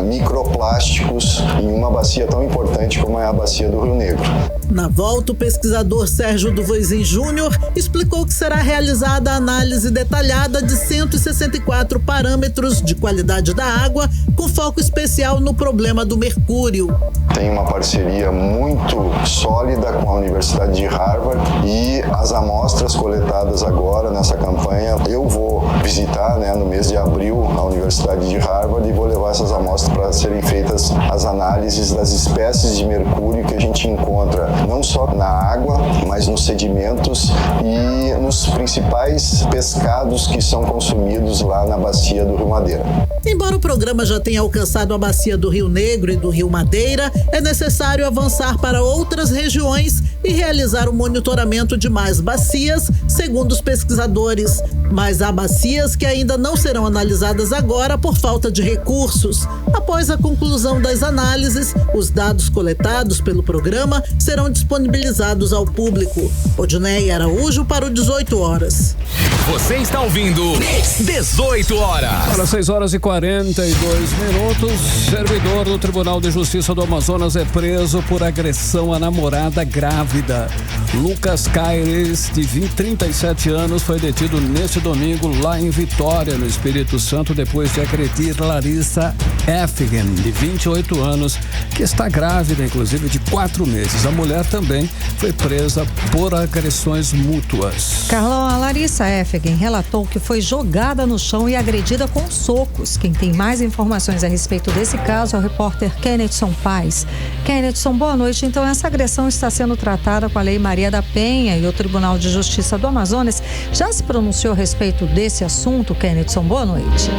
microplásticos em uma bacia tão importante como é a bacia do Rio Negro. Na volta, o pesquisador Sérgio Duvoisin Júnior explicou que será realizada a análise detalhada de 164 parâmetros de qualidade da água, com foco especial no problema do mercúrio. Tem uma parceria muito sólida com a Universidade de Harvard e as amostras coletadas agora nessa campanha, eu vou vou visitar, né, no mês de abril a Universidade de Harvard e vou levar essas amostras para serem feitas as análises das espécies de mercúrio que a gente encontra não só na água, mas nos sedimentos e nos principais pescados que são consumidos lá na bacia do Rio Madeira. Embora o programa já tenha alcançado a bacia do Rio Negro e do Rio Madeira, é necessário avançar para outras regiões e realizar o monitoramento de mais bacias, segundo os pesquisadores. Mas há bacias que ainda não serão analisadas agora por falta de recursos. Após a conclusão das análises, os dados coletados pelo programa serão disponibilizados ao público. Odinei Araújo para o 18 horas. Você está ouvindo 18 horas. Para 6h42 minutos, servidor do Tribunal de Justiça do Amazonas é preso por agressão à namorada grávida. Lucas Caires, de 37 anos, foi detido neste domingo lá em Vitória, no Espírito Santo, depois de agredir Larissa Effigen, de 28 anos, que está grávida, inclusive, de 4 meses. A mulher também foi presa por agressões mútuas. Carlão, a Larissa Effigen relatou que foi jogada no chão e agredida com socos. Quem tem mais informações a respeito desse caso é o repórter Kennethson Paes. Kennethson, boa noite. Então, essa agressão está sendo tratada com a Lei Maria da Penha e o Tribunal de Justiça do Amazonas já se pronunciou a respeito desse assunto. Kennethson, boa noite.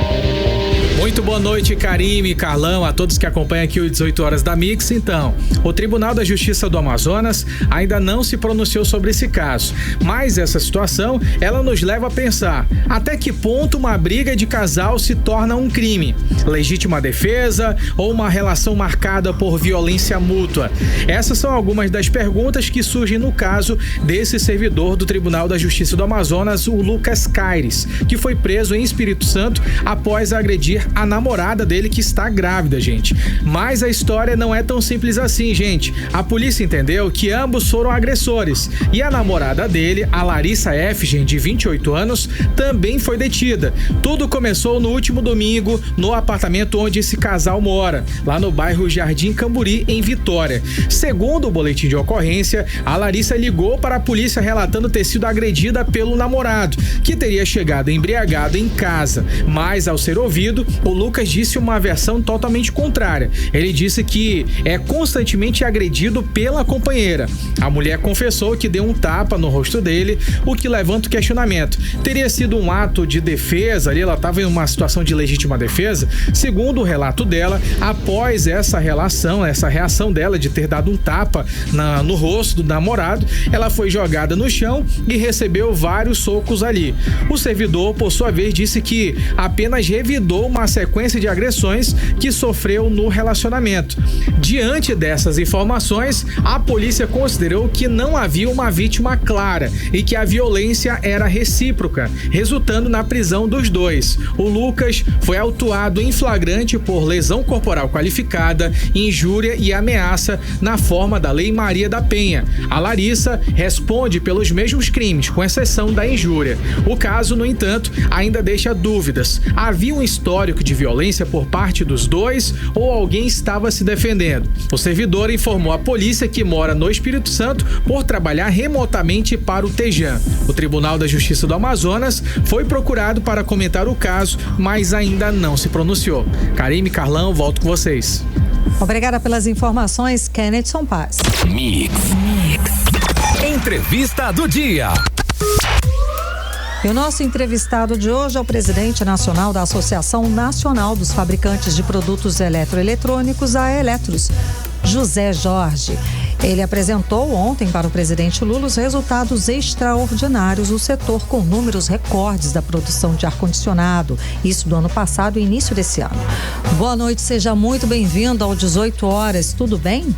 Muito boa noite, Karime, Carlão, a todos que acompanham aqui o 18 horas da Mix. Então, o Tribunal da Justiça do Amazonas ainda não se pronunciou sobre esse caso, mas essa situação, ela nos leva a pensar até que ponto uma briga de casal se torna um crime, legítima defesa ou uma relação marcada por violência mútua. Essas são algumas das perguntas que surgem no caso desse servidor do Tribunal da Justiça do Amazonas, o Lucas Caires, que foi preso em Espírito Santo após agredir a namorada dele, que está grávida, gente. Mas a história não é tão simples assim, gente. A polícia entendeu que ambos foram agressores e a namorada dele, a Larissa Effigen, de 28 anos, também foi detida. Tudo começou no último domingo no apartamento onde esse casal mora, lá no bairro Jardim Camburi, em Vitória. Segundo o boletim de ocorrência, a Larissa ligou para a polícia relatando ter sido agredida pelo namorado, que teria chegado embriagado em casa. Mas, ao ser ouvido, o Lucas disse uma versão totalmente contrária. Ele disse que é constantemente agredido pela companheira. A mulher confessou que deu um tapa no rosto dele, o que levanta o questionamento. Teria sido um ato de defesa ali, ela estava em uma situação de legítima defesa? Segundo o relato dela, após essa reação dela de ter dado um tapa no rosto do namorado, ela foi jogada no chão e recebeu vários socos ali. O servidor, por sua vez, disse que apenas revidou uma sequência de agressões que sofreu no relacionamento. Diante dessas informações, a polícia considerou que não havia uma vítima clara e que a violência era recíproca, resultando na prisão dos dois. O Lucas foi autuado em flagrante por lesão corporal qualificada, injúria e ameaça na forma da Lei Maria da Penha. A Larissa responde pelos mesmos crimes, com exceção da injúria. O caso, no entanto, ainda deixa dúvidas. Havia um histórico de violência por parte dos dois ou alguém estava se defendendo? O servidor informou à polícia que mora no Espírito Santo por trabalhar remotamente para o Tejan. O Tribunal da Justiça do Amazonas foi procurado para comentar o caso, mas ainda não se pronunciou. Karime, Carlão, volto com vocês. Obrigada pelas informações, Kennethson Paes. Mix. Entrevista do dia. E o nosso entrevistado de hoje é o presidente nacional da Associação Nacional dos Fabricantes de Produtos Eletroeletrônicos, a Eletros, José Jorge. Ele apresentou ontem para o presidente Lula os resultados extraordinários do setor, com números recordes da produção de ar-condicionado, isso do ano passado e início desse ano. Boa noite, seja muito bem-vindo ao 18 horas, tudo bem?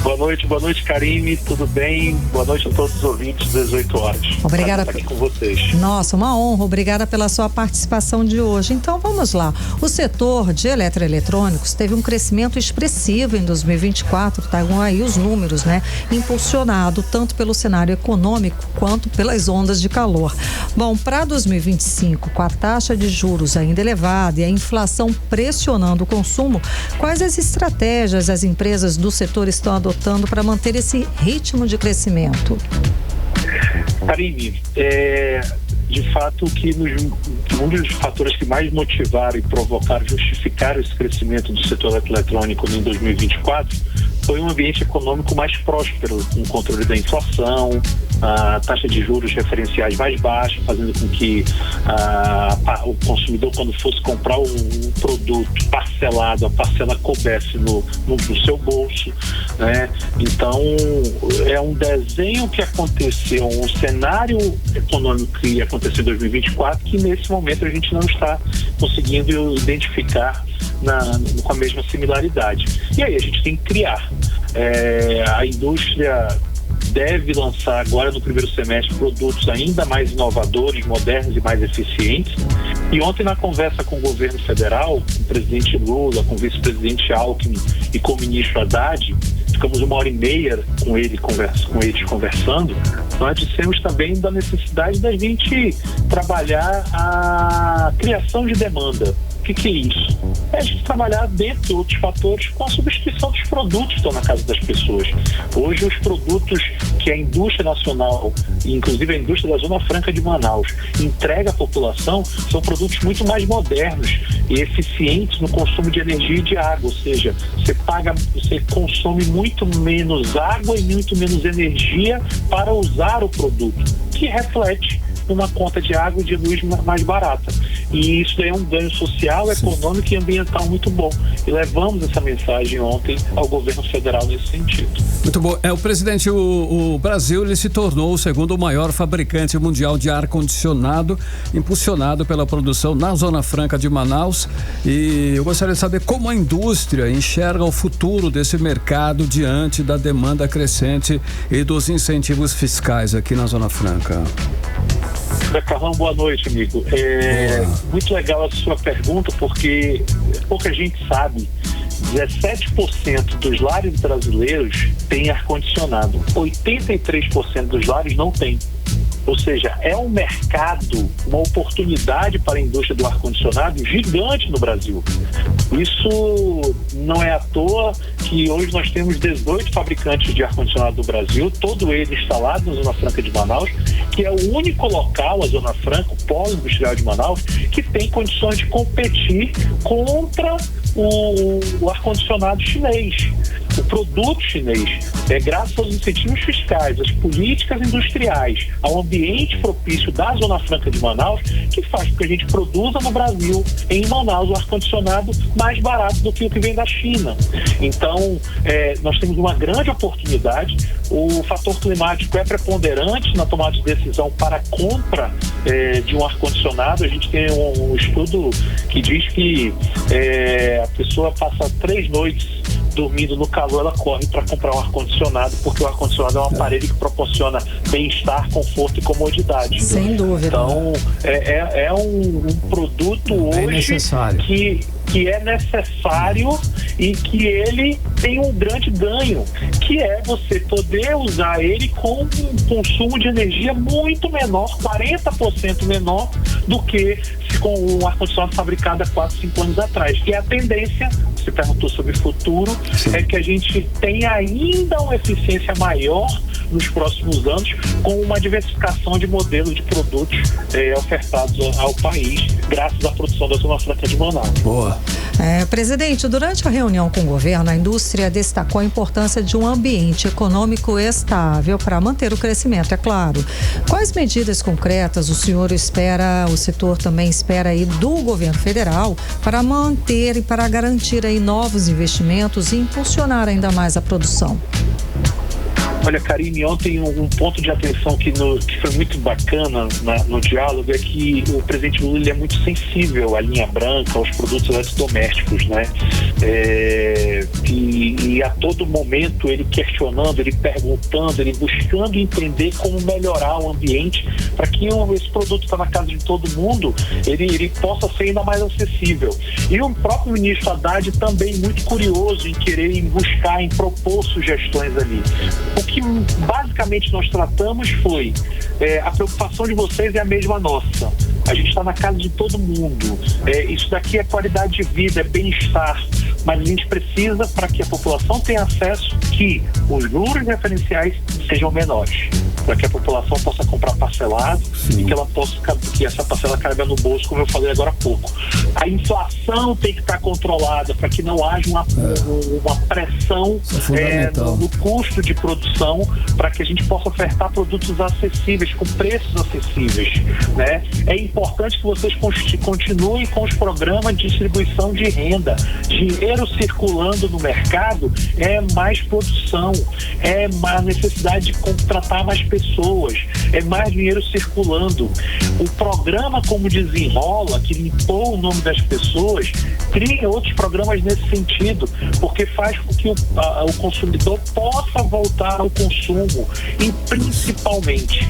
Boa noite, Karime, tudo bem? Boa noite a todos os ouvintes das 18 horas. Obrigada. Estar aqui com vocês. Nossa, uma honra, obrigada pela sua participação de hoje. Então vamos lá. O setor de eletroeletrônicos teve um crescimento expressivo em 2024, tá aí os números, né? Impulsionado tanto pelo cenário econômico quanto pelas ondas de calor. Bom, para 2025, com a taxa de juros ainda elevada e a inflação pressionando o consumo, quais as estratégias as empresas do setor estão adotando para manter esse ritmo de crescimento? Karime, de fato, que um dos fatores que mais motivaram e provocaram, justificaram esse crescimento do setor eletrônico em 2024 foi um ambiente econômico mais próspero, com o controle da inflação, a taxa de juros referenciais mais baixa, fazendo com que o consumidor, quando fosse comprar um produto parcelado, a parcela coubesse no seu bolso, né? Então, é um desenho que aconteceu, um cenário econômico que aconteceu em 2024, que nesse momento a gente não está conseguindo identificar com a mesma similaridade. E aí a gente tem que criar. A indústria deve lançar agora no primeiro semestre produtos ainda mais inovadores, modernos e mais eficientes. E ontem, na conversa com o governo federal, com o presidente Lula, com o vice-presidente Alckmin e com o ministro Haddad, ficamos 1h30 com eles conversando. Nós dissemos também da necessidade da gente trabalhar a criação de demanda. O que é isso? É a gente trabalhar dentro de outros fatores com a substituição dos produtos que estão na casa das pessoas. Hoje, os produtos que a indústria nacional, inclusive a indústria da Zona Franca de Manaus, entrega à população, são produtos muito mais modernos e eficientes no consumo de energia e de água. Ou seja, você consome muito menos água e muito menos energia para usar o produto, que reflete numa conta de água e de luz mais barata. E isso é um ganho social, econômico e ambiental muito bom. E levamos essa mensagem ontem ao governo federal nesse sentido. Muito bom. Presidente, o Brasil ele se tornou o segundo maior fabricante mundial de ar-condicionado, impulsionado pela produção na Zona Franca de Manaus. E eu gostaria de saber como a indústria enxerga o futuro desse mercado diante da demanda crescente e dos incentivos fiscais aqui na Zona Franca. Carlão, boa noite, amigo. Muito legal a sua pergunta, porque pouca gente sabe. 17% dos lares brasileiros têm ar-condicionado. 83% dos lares não têm. Ou seja, é um mercado, uma oportunidade para a indústria do ar-condicionado gigante no Brasil. Isso não é à toa que hoje nós temos 18 fabricantes de ar-condicionado do Brasil, todo ele instalado na Zona Franca de Manaus, que é o único local, a Zona Franca, o polo industrial de Manaus, que tem condições de competir contra o ar-condicionado chinês, o produto chinês. Graças aos incentivos fiscais, às políticas industriais, ao ambiente propício da Zona Franca de Manaus, que faz com que a gente produza no Brasil, em Manaus, o ar-condicionado mais barato do que o que vem da China. Então, nós temos uma grande oportunidade. O fator climático é preponderante na tomada de decisão para a compra de um ar-condicionado. A gente tem um estudo que diz que a pessoa passa 3 noites dormindo no calor, ela corre para comprar um ar-condicionado, porque o ar-condicionado é um aparelho que proporciona bem-estar, conforto e comodidade. Sem dúvida. Então, é um produto hoje que é necessário e que ele tem um grande ganho, que é você poder usar ele com um consumo de energia muito menor, 40% menor do que com um ar-condicionado fabricado há 4, 5 anos atrás. E a tendência, você perguntou sobre o futuro, é que a gente tenha ainda uma eficiência maior nos próximos anos, com uma diversificação de modelos de produtos ofertados ao país, graças à produção da Zona Franca de Manaus. Boa. Presidente, durante a reunião com o governo, a indústria destacou a importância de um ambiente econômico estável para manter o crescimento, é claro. Quais medidas concretas o setor também espera aí do governo federal para manter e para garantir aí novos investimentos e impulsionar ainda mais a produção? Olha, Karine, ontem um ponto de atenção que foi muito bacana no diálogo é que o presidente Lula ele é muito sensível à linha branca, aos produtos eletrodomésticos, né? E a todo momento ele questionando, ele perguntando, ele buscando entender como melhorar o ambiente para que esse produto que está na casa de todo mundo, ele possa ser ainda mais acessível. E o próprio ministro Haddad também muito curioso em buscar, em propor sugestões ali. O que basicamente nós tratamos foi a preocupação de vocês é a mesma nossa. A gente está na casa de todo mundo. Isso daqui é qualidade de vida, é bem-estar. Mas a gente precisa, para que a população tenha acesso, que os juros referenciais sejam menores. para que a população possa comprar parcelado e que essa parcela caiba no bolso, como eu falei agora há pouco. A inflação tem que estar controlada para que não haja uma pressão no custo de produção, para que a gente possa ofertar produtos acessíveis, com preços acessíveis, né? É importante que vocês continuem com os programas de distribuição de renda. Dinheiro circulando no mercado é mais produção, é mais necessidade de contratar mais pessoas, é mais dinheiro circulando. O programa como Desenrola, que limpou o nome das pessoas, cria outros programas nesse sentido, porque faz com que o consumidor possa voltar ao consumo e principalmente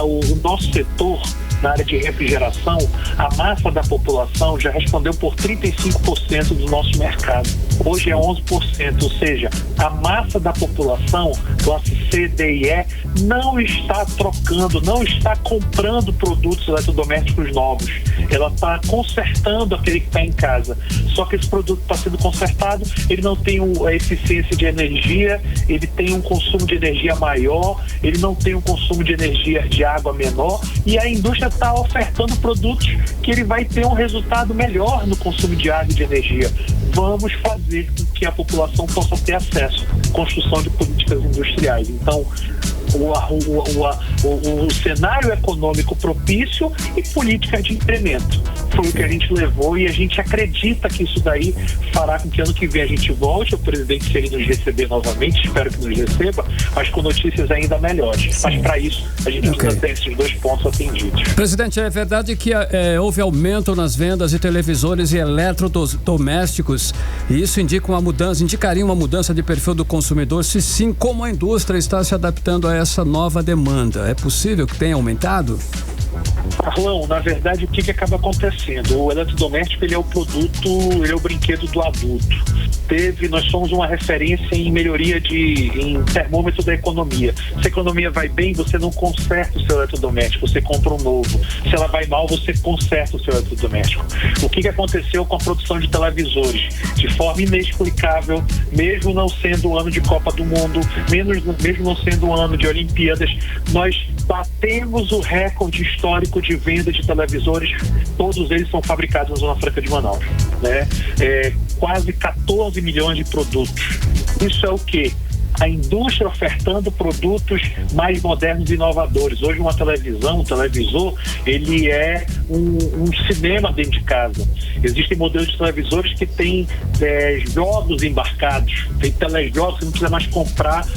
o nosso setor na área de refrigeração, a massa da população já respondeu por 35% do nosso mercado. Hoje é 11%, ou seja, a massa da população, classe C, D e E, não está trocando, não está comprando produtos eletrodomésticos novos. Ela está consertando aquele que está em casa. Só que esse produto está sendo consertado, ele não tem a eficiência de energia, ele tem um consumo de energia maior, ele não tem um consumo de energia de água menor, e a indústria está ofertando produtos que ele vai ter um resultado melhor no consumo de água e de energia. Vamos fazer com que a população possa ter acesso à construção de políticas industriais. Então, o cenário econômico propício e política de incremento foi o que a gente levou, e a gente acredita que isso daí fará com que ano que vem a gente volte, o presidente, se ele nos receber novamente, espero que nos receba, mas com notícias ainda melhores. Sim. Mas para isso a gente precisa ter esses 2 pontos atendidos. Presidente, é verdade que houve aumento nas vendas de televisores e eletrodomésticos, e isso indicaria uma mudança de perfil do consumidor? Se sim, como a indústria está se adaptando a essa nova demanda? É possível que tenha aumentado? Carlão, na verdade, o que acaba acontecendo? O eletrodoméstico, ele é o produto, ele é o brinquedo do adulto. Nós somos uma referência em melhoria em termômetro da economia. Se a economia vai bem, você não conserta o seu eletrodoméstico, você compra um novo. Se ela vai mal, você conserta o seu eletrodoméstico. O que aconteceu com a produção de televisores? De forma inexplicável, mesmo não sendo o ano de Copa do Mundo, mesmo não sendo o ano de Olimpíadas, nós batemos o recorde histórico de venda de televisores. Todos eles são fabricados na Zona Franca de Manaus, né? Quase 14 milhões de produtos. Isso é o quê? A indústria ofertando produtos mais modernos e inovadores. Hoje um televisor, ele é um cinema dentro de casa. Existem modelos de televisores que têm jogos embarcados, tem telejogos, você não precisa mais comprar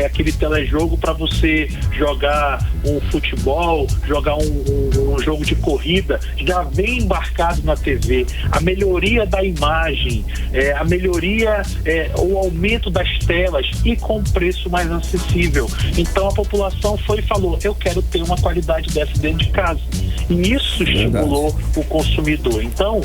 aquele telejogo para você jogar um futebol, jogar um jogo de corrida, já vem embarcado na TV. A melhoria da imagem, a melhoria, o aumento das telas e com preço mais acessível. Então a população foi e falou: eu quero ter uma qualidade dessa dentro de casa. E isso estimulou o consumidor. Então,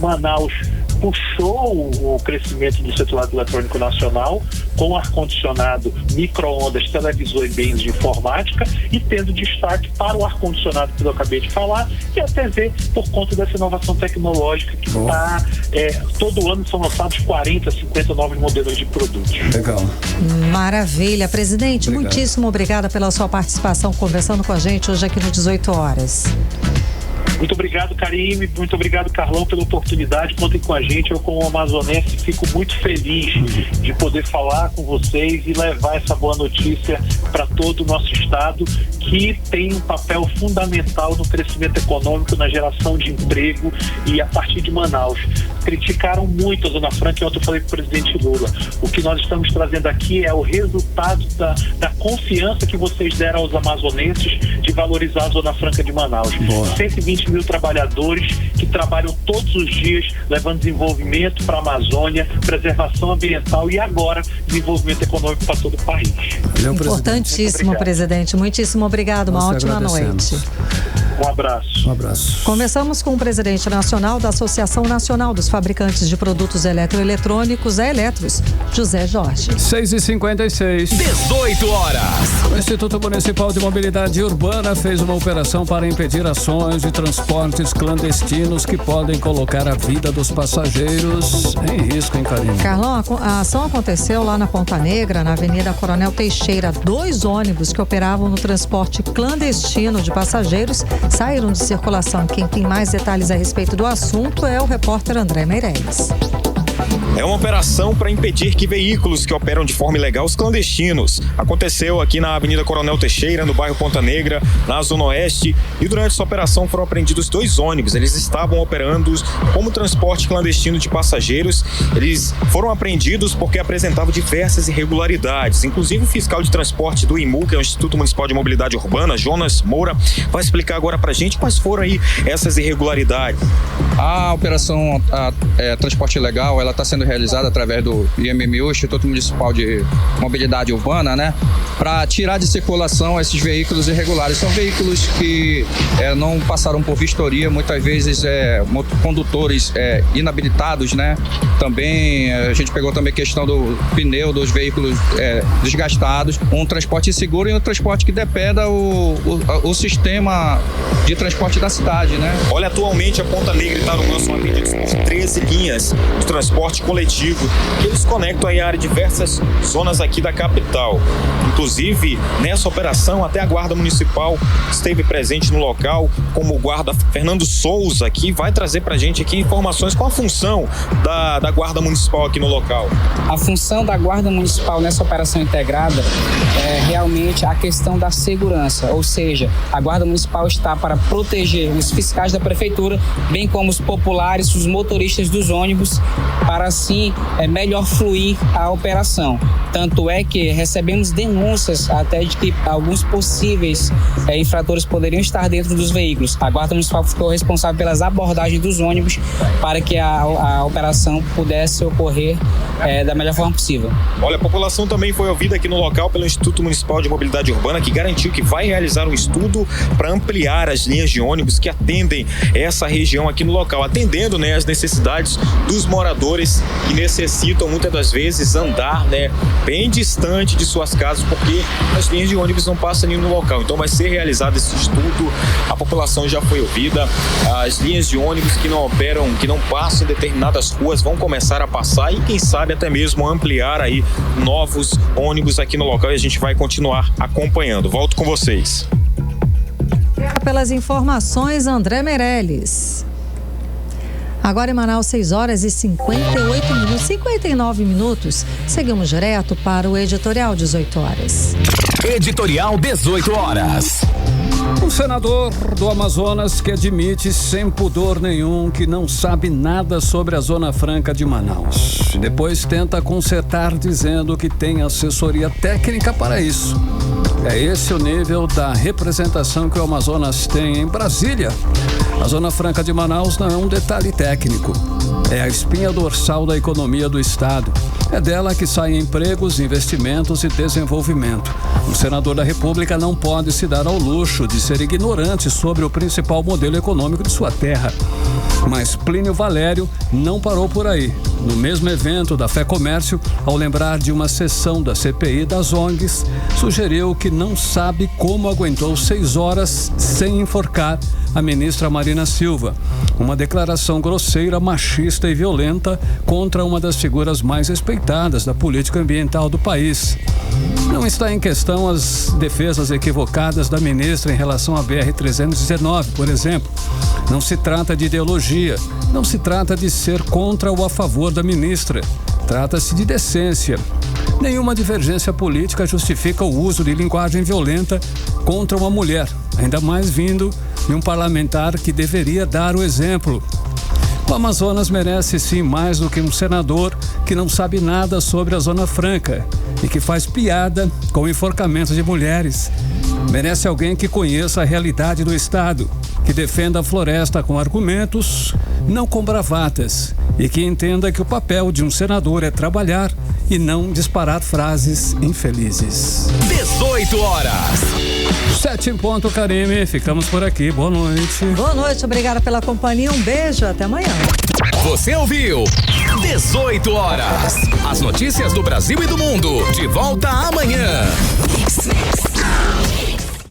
Manaus puxou o crescimento do setor eletrônico nacional com ar-condicionado, micro-ondas, televisor e bens de informática, e tendo destaque para o ar-condicionado que eu acabei de falar, e a TV por conta dessa inovação tecnológica que está... todo ano são lançados 40, 50 novos modelos de produtos. Legal. Maravilha. Presidente, muitíssimo obrigada pela sua participação conversando com a gente hoje aqui no 18 horas. Muito obrigado, Karime, muito obrigado, Carlão, pela oportunidade. Contem com a gente. Eu, como amazonense, fico muito feliz de poder falar com vocês e levar essa boa notícia para todo o nosso estado, que tem um papel fundamental no crescimento econômico, na geração de emprego, e a partir de Manaus. Criticaram muito a Zona Franca, e ontem eu falei para o presidente Lula. O que nós estamos trazendo aqui é o resultado da confiança que vocês deram aos amazonenses de valorizar a Zona Franca de Manaus. Boa. 120 mil trabalhadores que trabalham todos os dias levando desenvolvimento para a Amazônia, preservação ambiental e agora desenvolvimento econômico para todo o país. Valeu, importantíssimo, presidente. Muitíssimo obrigado. Uma ótima noite. Um abraço. Um abraço. Conversamos com o presidente nacional da Associação Nacional dos Fabricantes de Produtos Eletroeletrônicos, a Eletros, José Jorge. 6h56. 18 horas. O Instituto Municipal de Mobilidade Urbana fez uma operação para impedir ações de transportes clandestinos que podem colocar a vida dos passageiros em risco. risco, hein, Karine? Carlão, a ação aconteceu lá na Ponta Negra, na Avenida Coronel Teixeira. 2 ônibus que operavam no transporte clandestino de passageiros saíram de circulação. Quem tem mais detalhes a respeito do assunto é o repórter André Meirelles. É uma operação para impedir que veículos que operam de forma ilegal os clandestinos. Aconteceu aqui na Avenida Coronel Teixeira, no bairro Ponta Negra, na Zona Oeste, e durante essa operação foram apreendidos 2 ônibus. Eles estavam operando como transporte clandestino de passageiros. Eles foram apreendidos porque apresentavam diversas irregularidades. Inclusive o fiscal de transporte do IMU, que é o Instituto Municipal de Mobilidade Urbana, Jonas Moura, vai explicar agora pra gente quais foram aí essas irregularidades. A operação Transporte Ilegal, ela está sendo realizada através do IMMU, Instituto Municipal de Mobilidade Urbana, né, para tirar de circulação esses veículos irregulares. São veículos que não passaram por vistoria, muitas vezes condutores inabilitados, né. Também a gente pegou também a questão do pneu dos veículos desgastados, um transporte seguro e um transporte que dependa o sistema de transporte da cidade, né. Olha, atualmente a Ponta Negra está no nosso atendido por 13 linhas de transporte coletivo, que eles conectam aí a área de diversas zonas aqui da capital. Inclusive, nessa operação, até a Guarda Municipal esteve presente no local, como o guarda Fernando Souza, que vai trazer pra gente aqui informações com a função da Guarda Municipal aqui no local. A função da Guarda Municipal nessa operação integrada é realmente a questão da segurança, ou seja, a Guarda Municipal está para proteger os fiscais da prefeitura, bem como os populares, os motoristas dos ônibus, para assim melhor fluir a operação. Tanto é que recebemos denúncias até de que alguns possíveis infratores poderiam estar dentro dos veículos. A Guarda Municipal ficou responsável pelas abordagens dos ônibus para que a operação pudesse ocorrer da melhor forma possível. Olha, a população também foi ouvida aqui no local pelo Instituto Municipal de Mobilidade Urbana, que garantiu que vai realizar um estudo para ampliar as linhas de ônibus que atendem essa região aqui no local, atendendo, né, as necessidades dos moradores que necessitam muitas das vezes andar, né, bem distante de suas casas, porque as linhas de ônibus não passam ali no local. Então vai ser realizado esse estudo, a população já foi ouvida, as linhas de ônibus que não operam, que não passam em determinadas ruas vão começar a passar e quem sabe até mesmo ampliar aí novos ônibus aqui no local, e a gente vai continuar acompanhando. Volto com vocês. Pelas informações, André Meirelles. Agora em Manaus, 6h58, 59 minutos. Seguimos direto para o Editorial 18 horas. Editorial 18 horas. Um senador do Amazonas que admite sem pudor nenhum que não sabe nada sobre a Zona Franca de Manaus. Depois tenta consertar dizendo que tem assessoria técnica para isso. É esse o nível da representação que o Amazonas tem em Brasília. A Zona Franca de Manaus não é um detalhe técnico. É a espinha dorsal da economia do estado. É dela que saem empregos, investimentos e desenvolvimento. O senador da República não pode se dar ao luxo de ser ignorante sobre o principal modelo econômico de sua terra. Mas Plínio Valério não parou por aí. No mesmo evento da Fé Comércio, ao lembrar de uma sessão da CPI das ONGs, sugeriu que não sabe como aguentou 6 horas sem enforcar a ministra Marina Silva. Uma declaração grosseira, machista e violenta contra uma das figuras mais respeitadas da política ambiental do país. Não está em questão as defesas equivocadas da ministra em relação à BR-319, por exemplo. Não se trata de ideologia, não se trata de ser contra ou a favor da ministra. Trata-se de decência. Nenhuma divergência política justifica o uso de linguagem violenta contra uma mulher, ainda mais vindo de um parlamentar que deveria dar o exemplo. O Amazonas merece sim mais do que um senador que não sabe nada sobre a Zona Franca e que faz piada com o enforcamento de mulheres. Merece alguém que conheça a realidade do estado, que defenda a floresta com argumentos, não com bravatas, e que entenda que o papel de um senador é trabalhar e não disparar frases infelizes. 18 horas. 7 em ponto, Karime. Ficamos por aqui. Boa noite. Boa noite, obrigada pela companhia. Um beijo, até amanhã. Você ouviu 18 horas. As notícias do Brasil e do mundo. De volta amanhã.